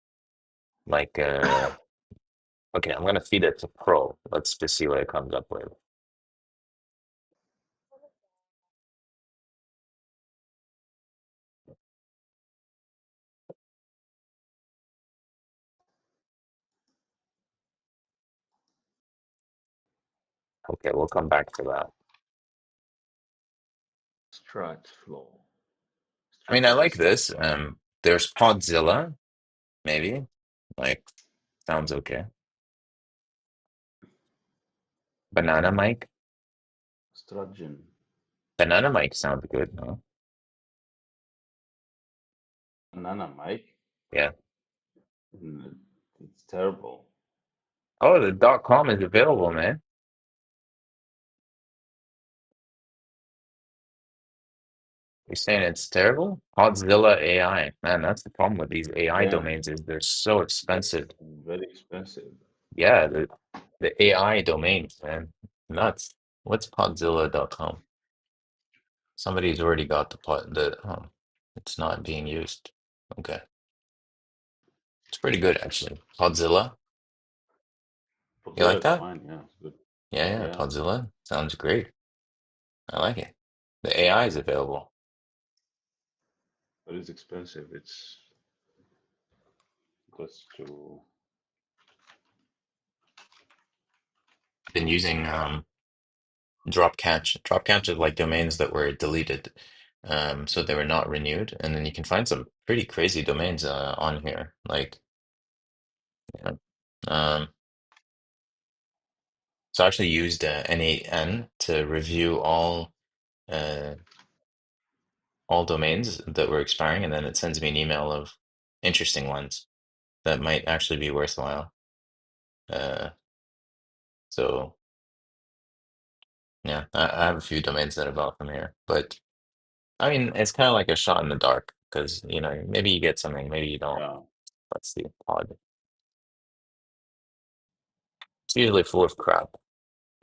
like okay, I'm gonna feed it to Pro. Let's just see what it comes up with. Okay, we'll come back to that. Stratflow. I mean, I like this. Stratflow. There's Podzilla, maybe. Like, sounds okay. Banana Mike. Stratgen. Banana Mike sounds good, no? Banana Mike. Yeah. It's terrible. Oh, the .com is available, man. You're saying it's terrible? Podzilla AI. Man, that's the problem with these AI Yeah, domains is they're so expensive. very expensive. Yeah, the AI domains, man. Nuts. What's Podzilla.com? Somebody's already got oh, it's not being used. Okay. It's pretty good actually. Podzilla. You Mozilla like is that? fine. Yeah, it's good. Yeah, yeah, Yeah, Podzilla. Sounds great. I like it. The AI is available. but it's expensive. It's goes to Been using Dropcatch. Dropcatch is like domains that were deleted. So they were not renewed. And then you can find some pretty crazy domains on here. Like, yeah. Um, so I actually used N8N to review uh, all domains that were expiring, and then it sends me an email of interesting ones that might actually be worthwhile. Uh, so yeah, I have a few domains that I bought from here, but I mean, it's kind of like a shot in the dark because you know maybe you get something, maybe you don't. yeah. Let's see, pod. It's usually full of crap.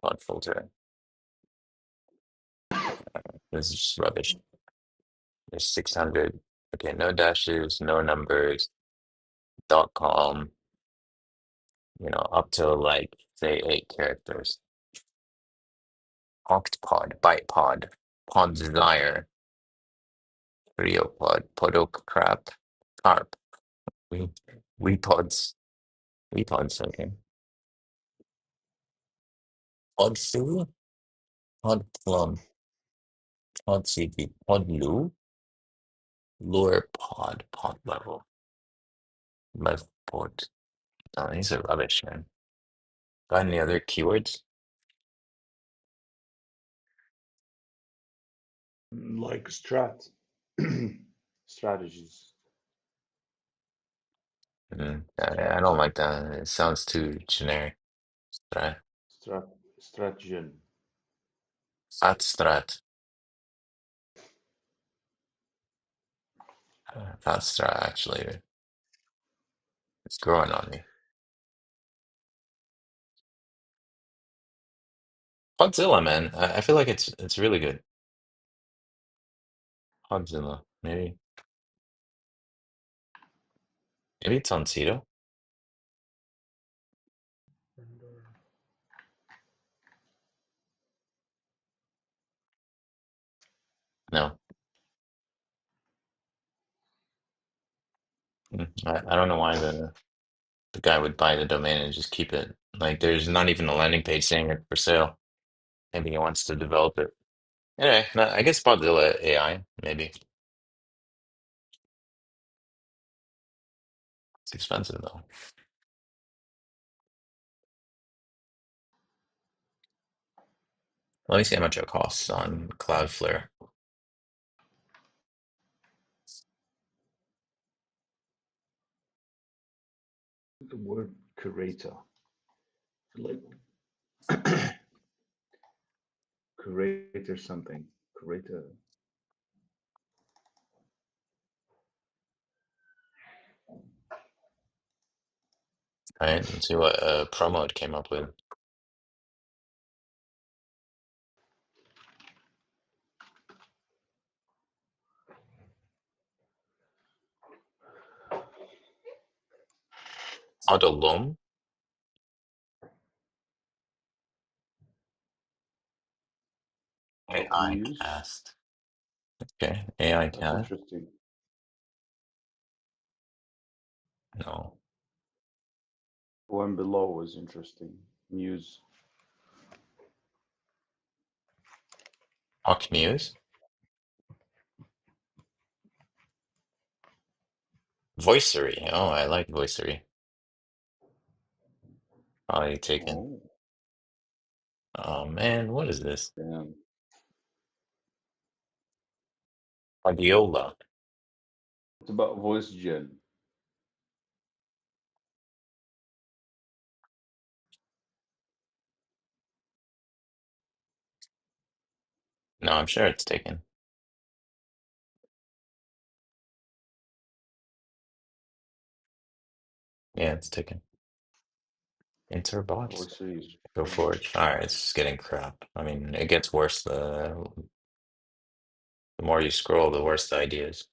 Pod filter. This is just rubbish. There's 600. Okay, no dashes, no numbers. .com. You know, up to like say 8 characters. Octopod, Bytepod, Podzire, Riopod, Podocrap, Carp, we Weepods, Weepods, okay. Podfu, Podplum, Podsigi, Podlu, Lurepod, Pod level, Levpod. Oh, these are rubbish, man. Got any other keywords? Like strategies. I don't like that. It sounds too generic. Strat, Strat Stratgen. fat strat, fat strat. Actually, it's growing on me. Podzilla, man. I feel like it's really good. Podzilla, maybe it's on Cedo. No, I don't know why the guy would buy the domain and just keep it. Like, there's not even a landing page saying it for sale. Maybe he wants to develop it. Anyway, I guess Podzilla AI, maybe. It's expensive though. Let me see how much it costs on Cloudflare. The word curator, like curator something, curator. All right, let's see what promo it came up with. Autolome Oh, AI Muse. cast. Okay, AI That's cast. interesting. No. One below was interesting. Muse. Hawk News. Voicery. Oh, I like Voicery. Probably taken. Oh, Oh man, what is this? damn. Adiola. It's about voice gen. No, I'm sure it's taken. Yeah, it's taken. Interbots. Voice is Go trash. Forge. All right, it's just getting crap. I mean, it gets worse the more you scroll, the worse the ideas.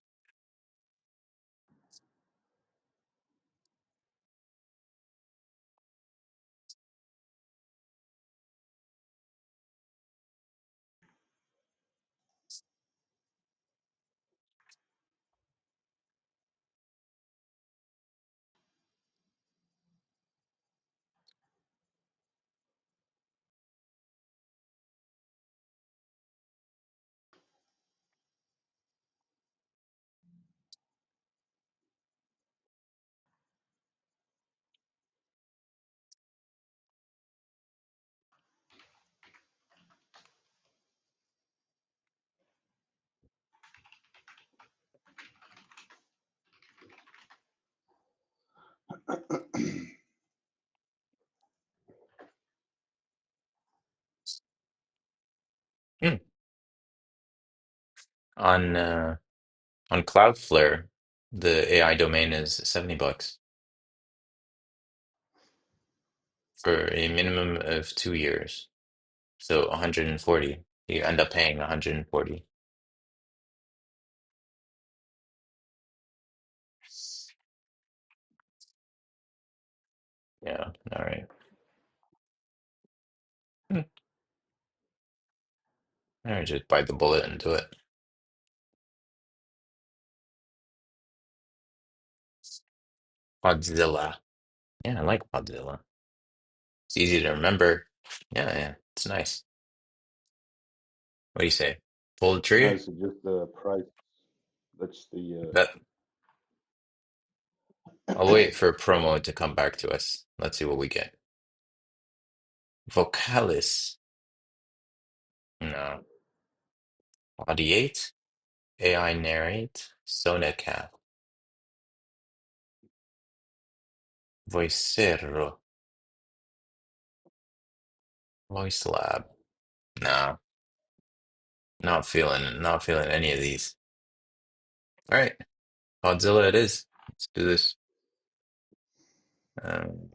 Hmm. On on Cloudflare, the AI domain is $70 for a minimum of 2 years. So 140. You end up paying 140. Yeah, all right. Hmm. All right, just bite the bullet and do it. Podzilla. Yeah, I like Podzilla. It's easy to remember. Yeah, yeah, it's nice. What do you say? Pull the trigger? Nice. It's just the price. That's the. That I'll wait for promo to come back to us. Let's see what we get. Vocalis. No. Audiate? AI narrate? Sonacat. Voicero. Voice Lab. No, not feeling any of these. All right, Godzilla it is. Let's do this. Um,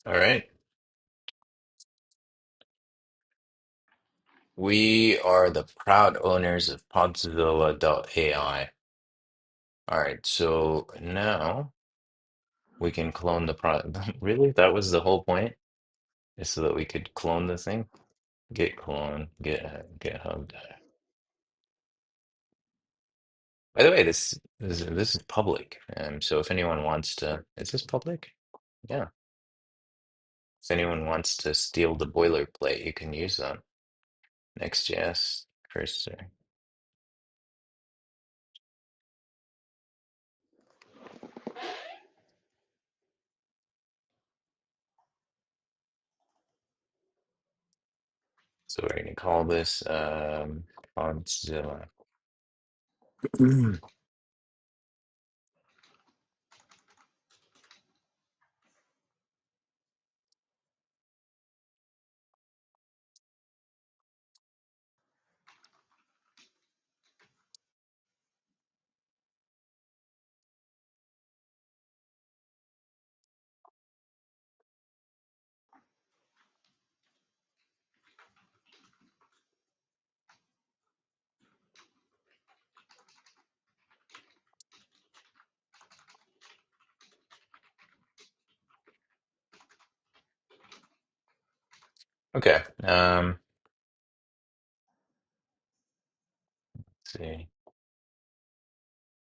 All right. We are the proud owners of Podzilla.ai. All right, so now we can clone the pro. Really? That was the whole point? Is so that we could clone the thing? Git clone, GitHub. By the way, this is public. So if anyone wants to, is this public? Yeah. If anyone wants to steal the boilerplate, you can use them. Next.js cursor. So we're gonna call this Podzilla. Okay. Let's see.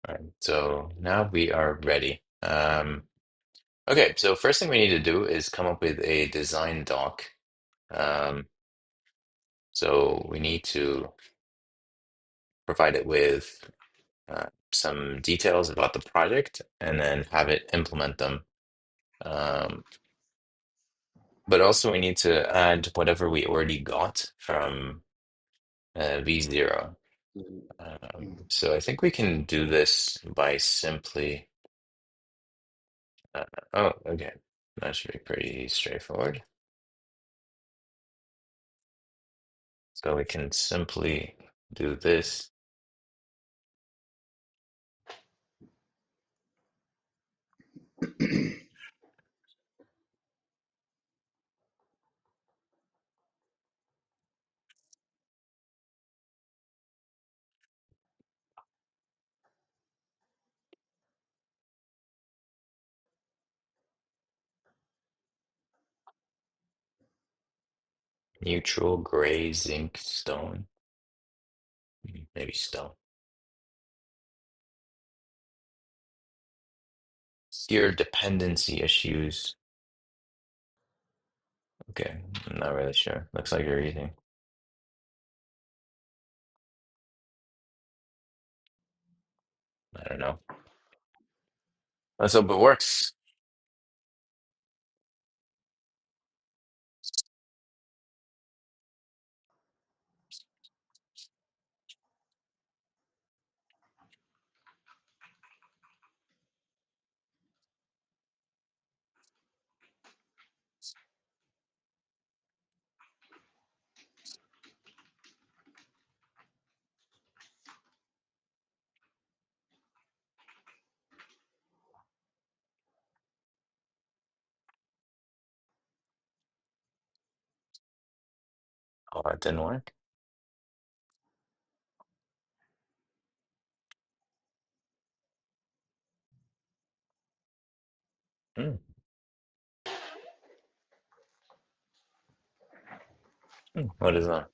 All right. So now we are ready. Okay. So first thing we need to do is come up with a design doc. Um, so we need to provide it with some details about the project and then have it implement them. Um, but also we need to add whatever we already got from V0. Mhm. So I think we can do this by simply, uh, oh, okay. That should be pretty straightforward. So we can simply do this. Neutral gray zinc stone, maybe stone. Secure dependency issues. Okay, I'm not really sure. Looks like you're eating. I don't know. Let's hope it works. Oh, it didn't work. Hmm. What is that?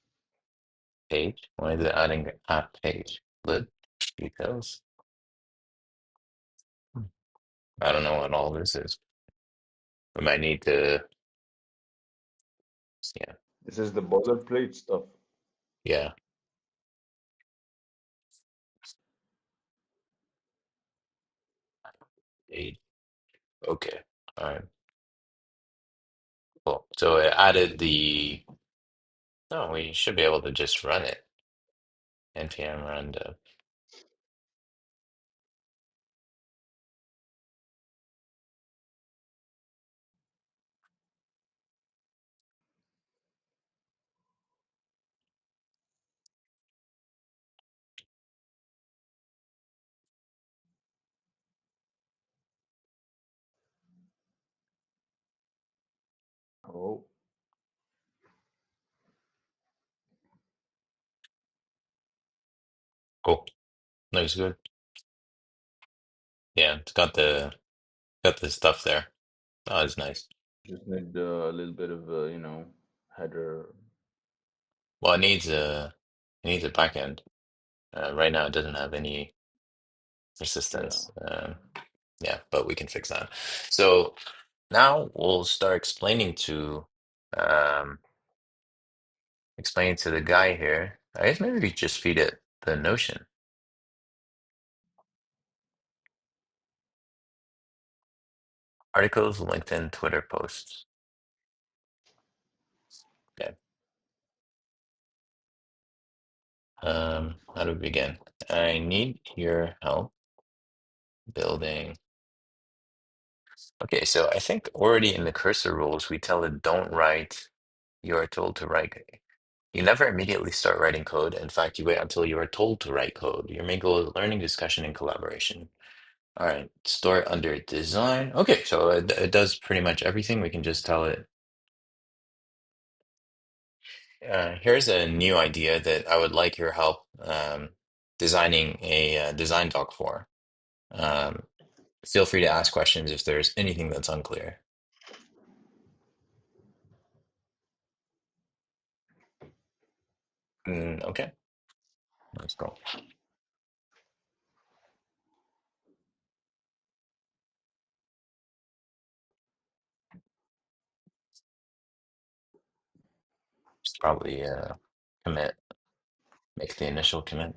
Page? Why is it adding app page? Lib details? Hmm. I don't know what all this is. We might need to, yeah, This is the boilerplate stuff. yeah, page. Okay, all right, cool. So it added the, no, we should be able to just run it. NPM run dev. Oh, Cool. Looks good. Yeah, it's got the stuff there. Oh, it's nice. just need a little bit of you know, header. Well, it needs a backend. Right now, it doesn't have any Yeah. persistence. Yeah, but we can fix that. So now we'll start um, explaining to the guy here. I guess maybe we just feed it the Notion articles, LinkedIn, Twitter posts. Okay. How do we begin? I need your help building. Okay, so I think already in the cursor rules, we tell it don't write. You are told to write. You never immediately start writing code. In fact, you wait until you are told to write code. Your main goal is learning, discussion, and collaboration. All right, store it under design. Okay, so it does pretty much everything. We can just tell it. Here's a new idea that I would like your help designing a design doc for. Um, Feel free to ask questions if there's anything that's unclear. Okay, let's go. Just probably commit, make the initial commit.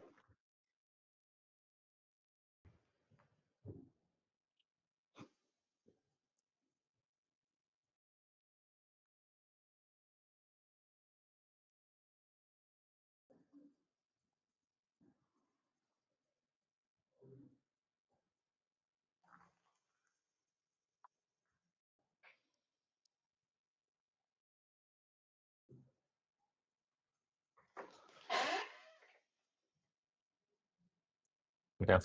Okay.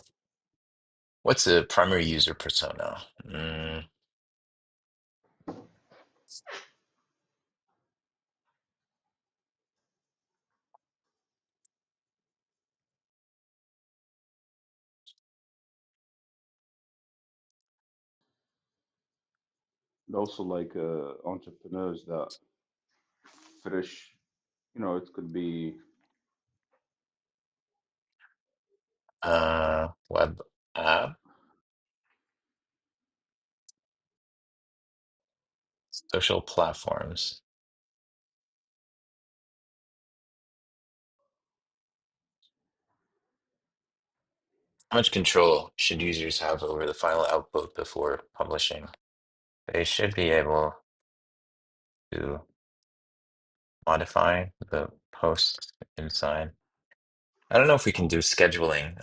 What's the primary user persona? And also like entrepreneurs that fresh, you know, it could be Web app, social platforms. How much control should users have over the final output before publishing? They should be able to modify the post inside. I don't know if we can do scheduling.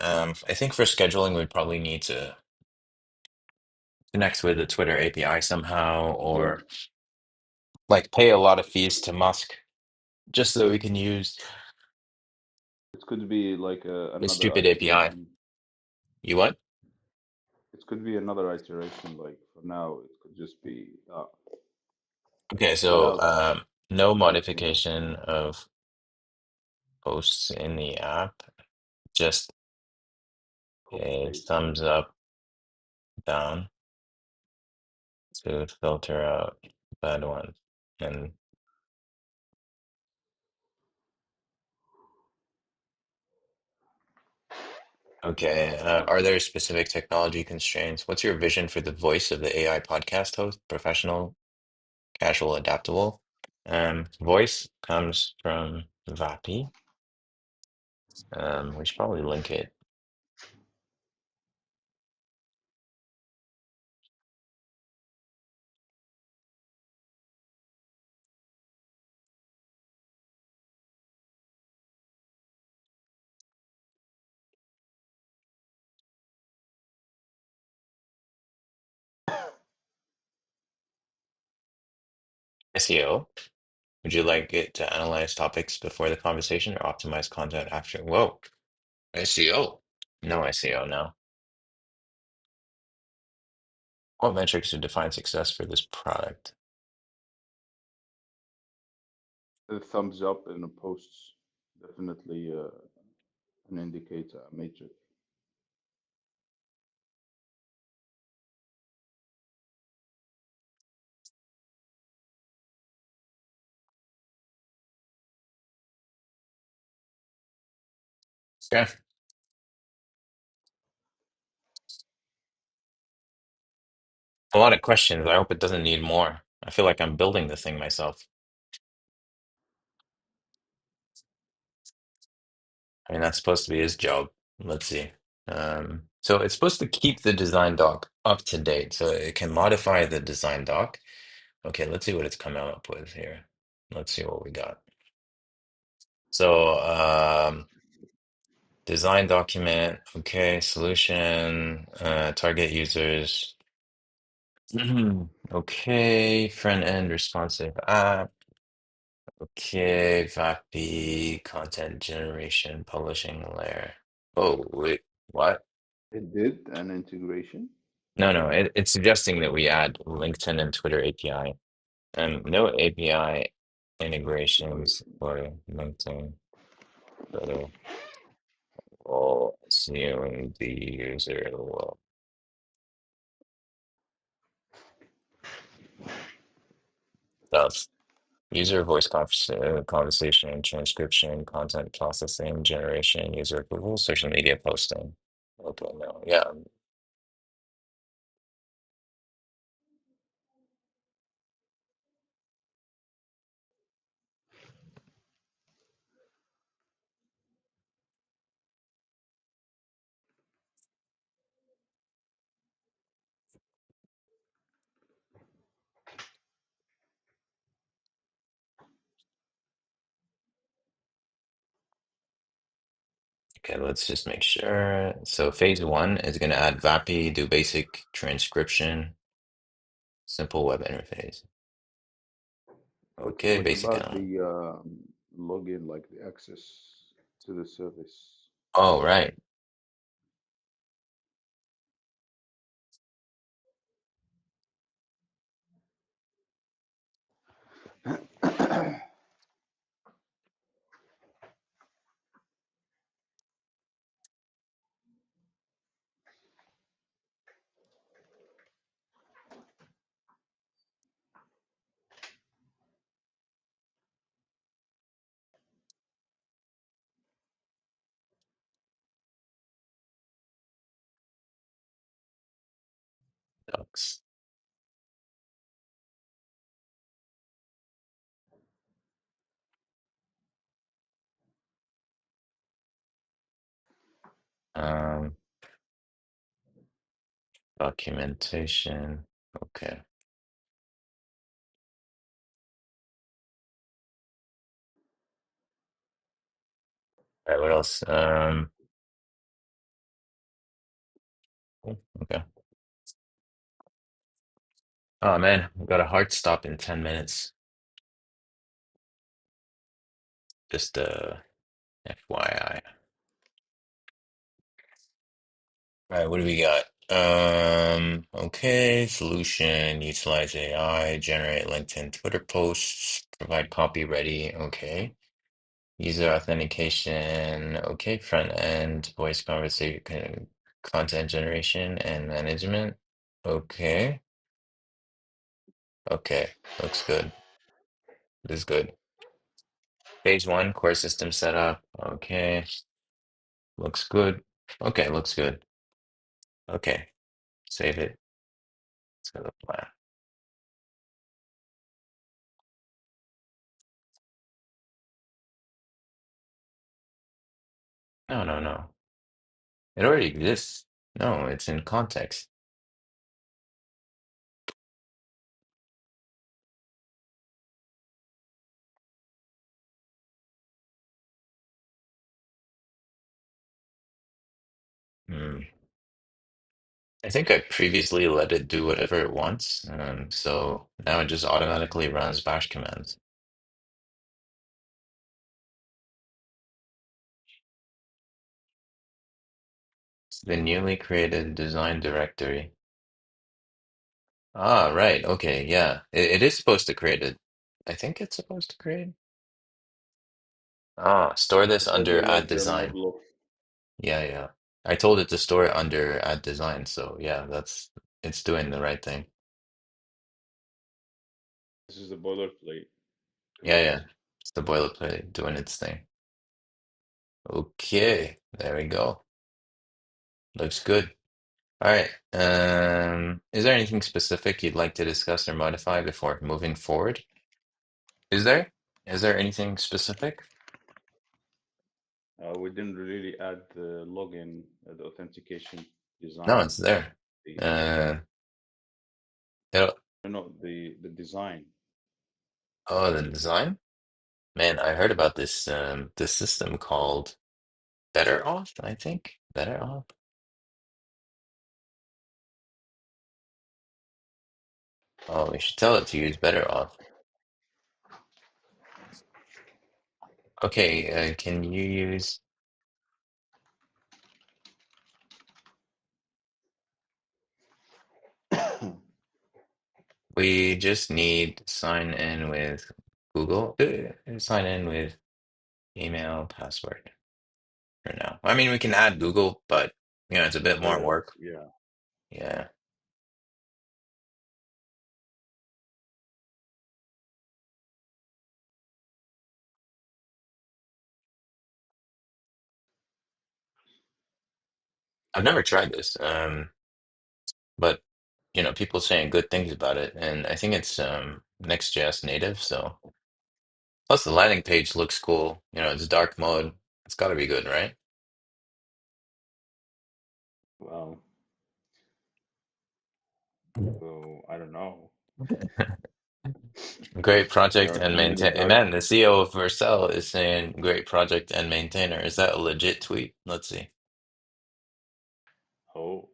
I think for scheduling, we'd probably need to connect with the Twitter API somehow, yeah. or like pay a lot of fees to Musk just so we can use It could be like the another stupid API. iteration. You what? It could be another iteration. Like for now, it could just be Okay, so without no anything else. modification of posts in the app, just Copy a paste. thumbs up, down to filter out bad ones. And okay, are there specific technology constraints? What's your vision for the voice of the AI podcast host? Professional, casual, adaptable. Voice comes from Vapi. We should probably link it. SEO. Would you like it to analyze topics before the conversation or optimize content after? Whoa, SEO. No SEO now. What metrics would define success for this product? A thumbs up in a post, definitely an indicator, a matrix. Yeah, a lot of questions. I hope it doesn't need more. I feel like I'm building the thing myself. I mean, that's supposed to be his job. Let's see. So it's supposed to keep the design doc up to date, so it can modify the design doc. Okay, let's see what it's coming up with here. Let's see what we got. So, design document, okay, solution, target users. Okay, front end responsive app. Okay, VAPI, content generation, publishing layer. Oh, wait, what? It did an integration. No, it's suggesting that we add LinkedIn and Twitter API. No API Wait, integrations for LinkedIn, Twitter. Will assume the user will. Does. User voice conversation, transcription, content processing, generation, user approval, social media posting. Okay, no, yeah. Okay, let's just make sure. So phase one is going to add VAPI, do basic transcription, simple web interface. Okay, what basic about element. the login, like the access to the service? Oh, right. Docs. Um, documentation. Okay. All right, what else? Oh, okay. Oh man, we got a hard stop in 10 minutes. Just FYI. All right, what do we got? Okay, solution, utilize AI, generate LinkedIn, Twitter posts, provide copy ready. Okay. User authentication. Okay, front end, voice conversation, content generation and management. Okay. Okay, looks good. This is good. Phase one, core system setup. Okay, looks good. Okay, looks good. Okay, save it. Let's go to the plan. No. It already exists. No, it's in context. Hmm. I think I previously let it do whatever it wants, so now it just automatically runs bash commands. It's the newly created design directory. Ah, right. Okay, yeah. It is supposed to create it. I think it's supposed to create. Ah, store this So under they're add like the design. model of Yeah, yeah. I told it to store it under add design, so yeah, it's doing the right thing. this is the boilerplate Yeah, command. yeah. It's the boilerplate doing its thing. Okay, there we go. Looks good. All right. Is there anything specific you'd like to discuss or modify before moving forward? Is there? Is there anything specific? We didn't really add the login, the authentication No, design. it's there. The Uh, it'll, no, the design. oh, the design? Man, I heard about this system called Better Auth, I think. Better Auth. Oh, we should tell it to use Better Auth. Okay, can you use? We just need to sign in with Google. Sign in with email, password for now. I mean, we can add Google, but it's a bit more Better, work. yeah. Yeah. I've never tried this, but people saying good things about it, and I think it's Next.js native, so plus the landing page looks cool. It's dark mode. It's got to be good, right? Well, so I don't know. Great There project are and too many maintain. dark. Man, the CEO of Vercel is saying great project and maintainer. Is that a legit tweet? Let's see. Oh,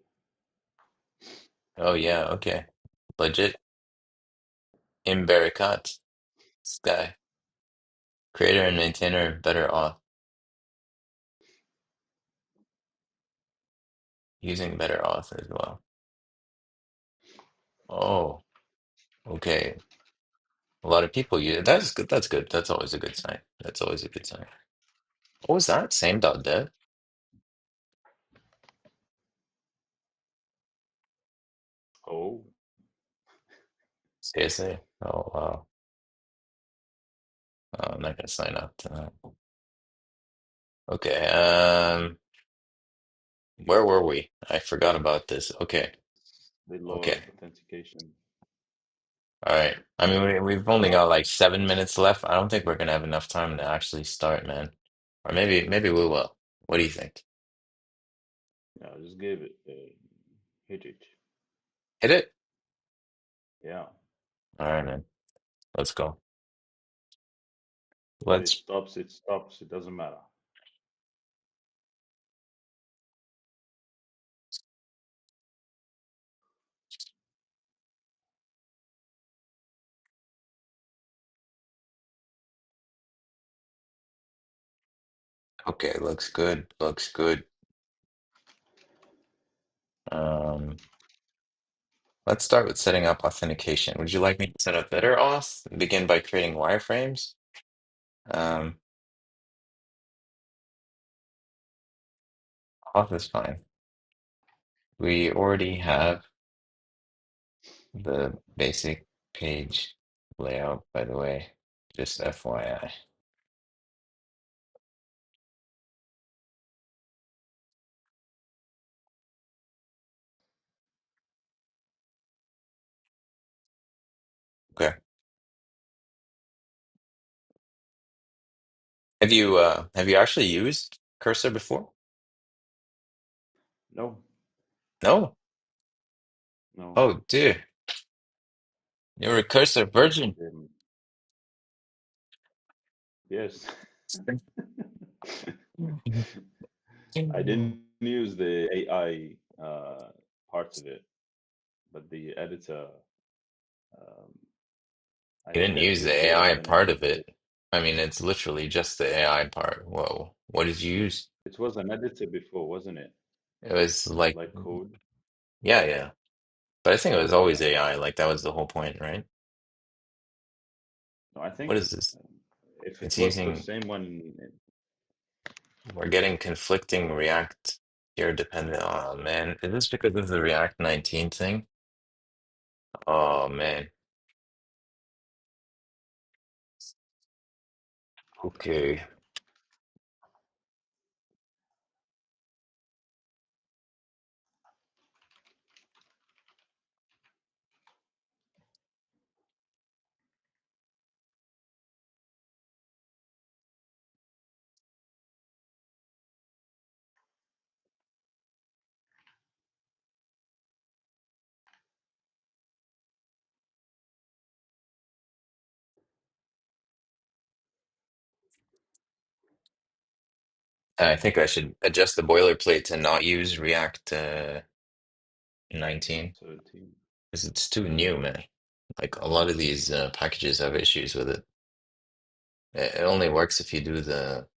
Oh yeah, okay. Legit. Imbarikat. Sky. Creator and maintainer better off. Using better auth as well. Oh, okay. A lot of people use it. That's good. That's good. That's always a good sign. That's always a good sign. What was that? Same.dev? oh, CSA? Oh wow. Oh, I'm not gonna sign up to that. Okay. Where were we? I forgot about this. Okay. the law Okay. of authentication. All right. I mean, we've only Yeah, got like 7 minutes left. I don't think we're gonna have enough time to actually start, man. Or maybe we will. What do you think? yeah. Just give it, hit it. Hit it? Yeah. All right, man. Let's go. If it Let's. stops, it stops. It doesn't matter. Okay, looks good. Looks good. Um, let's start with setting up authentication. Would you like me to set up better auth? Begin by creating wireframes. Um, auth is fine. We already have the basic page layout, by the way, just FYI. Okay. Have you actually used Cursor before? No, No? no. Oh, dude, you're a Cursor virgin. Um, yes. I didn't use the AI parts of it, but the editor, um, You didn't I use the used it AI when I part of edited. it. I mean, it's literally just the AI part. Whoa. What did you use? It was an editor before, wasn't it? It was like, Like code. yeah, yeah. But I think it was Oh always yeah. AI. Like that was the whole point, right? No, I What think is this? if it It's was the using, same one, we're getting conflicting React here dependent. Oh man, is this because of the React 19 thing? Oh man. Okay. I think I should adjust the boilerplate to not use React 19 13. because it's too new, man. Like a lot of these packages have issues with it. It only works if you do the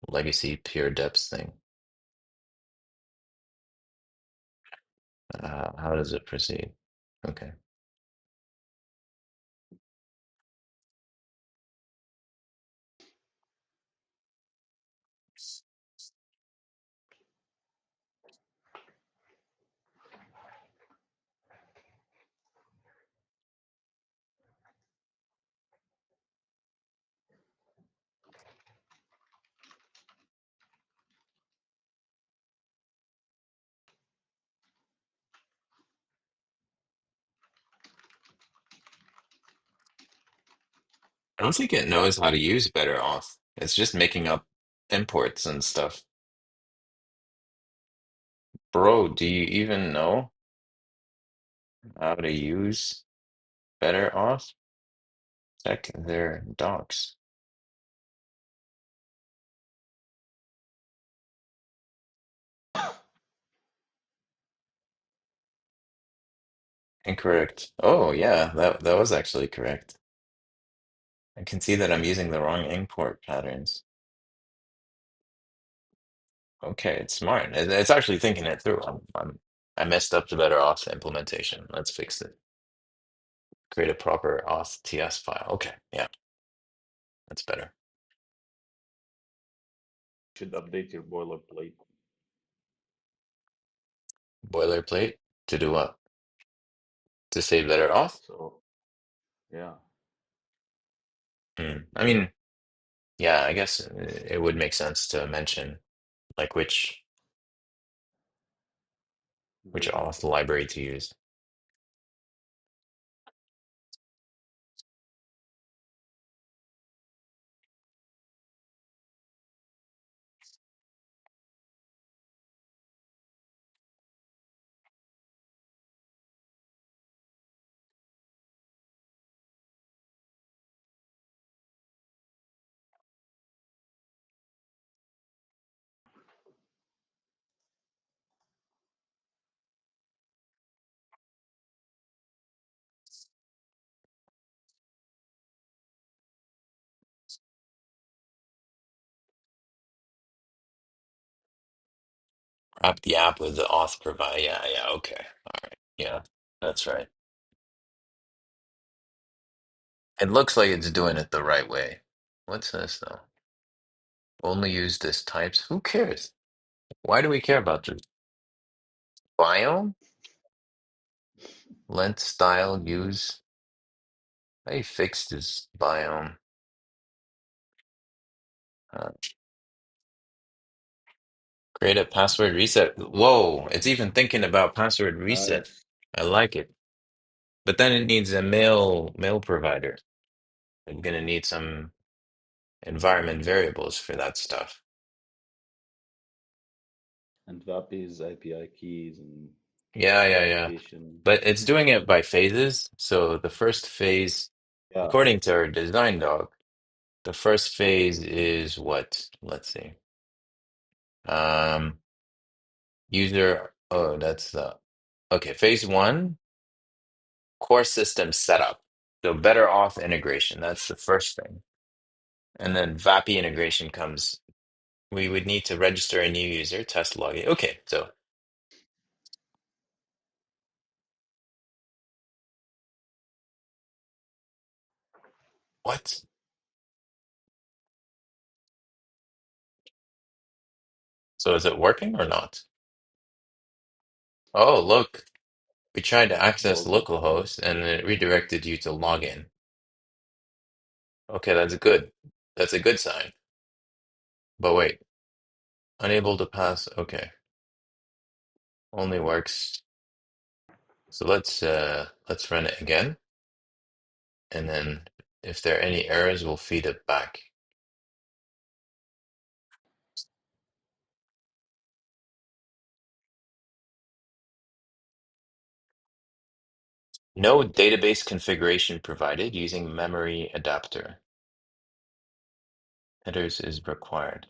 legacy pure depths thing. How does it proceed? Okay. I don't think it knows how to use better auth. It's just making up imports and stuff. Bro, do you even know how to use better auth? Check their docs. Incorrect. Oh yeah, that was actually correct. I can see that I'm using the wrong import patterns. Okay, it's smart. It's actually thinking it through. I messed up the better auth implementation. Let's fix it. Create a proper auth TS file. Okay, yeah, that's better. Should update your boilerplate. Boilerplate to do what? To say better auth? So yeah, I mean, yeah, I guess it would make sense to mention like which version. auth library to use. Wrap the app with the auth provide. Yeah, yeah, okay. All right. Yeah, that's right. It looks like it's doing it the right way. What's this though? Only use this types. Who cares? Why do we care about this? Biome? Length, style, use. I fixed this biome. Uh, create a password reset. Whoa, it's even thinking about password reset. Nice. I like it. But then it needs a mail provider. I'm gonna need some environment variables for that stuff. And VAPI's API keys and Yeah, yeah, yeah. authentication. But it's doing it by phases. So the first phase, Yeah. according to our design doc, the first phase is what? Let's see. Um, user, oh, that's the, okay, phase one, core system setup. So better auth integration. That's the first thing. And then VAPI integration comes. We would need to register a new user, test login. Okay, so what? So is it working or not? Oh, look, we tried to access Welcome to the localhost and it redirected you to login. Okay, that's good. That's a good sign. But wait, unable to pass. Okay, only works. So let's run it again, and then if there are any errors, we'll feed it back. No database configuration provided using memory adapter. Headers is required.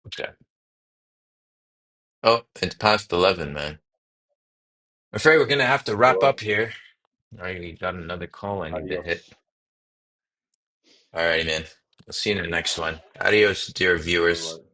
Okay. Oh, it's past 11, man. I'm afraid we're gonna have to wrap Well, up here. I got another call I need to hit. adios. All right, man. I'll see you in the next one. Adios, dear Bye viewers. bye.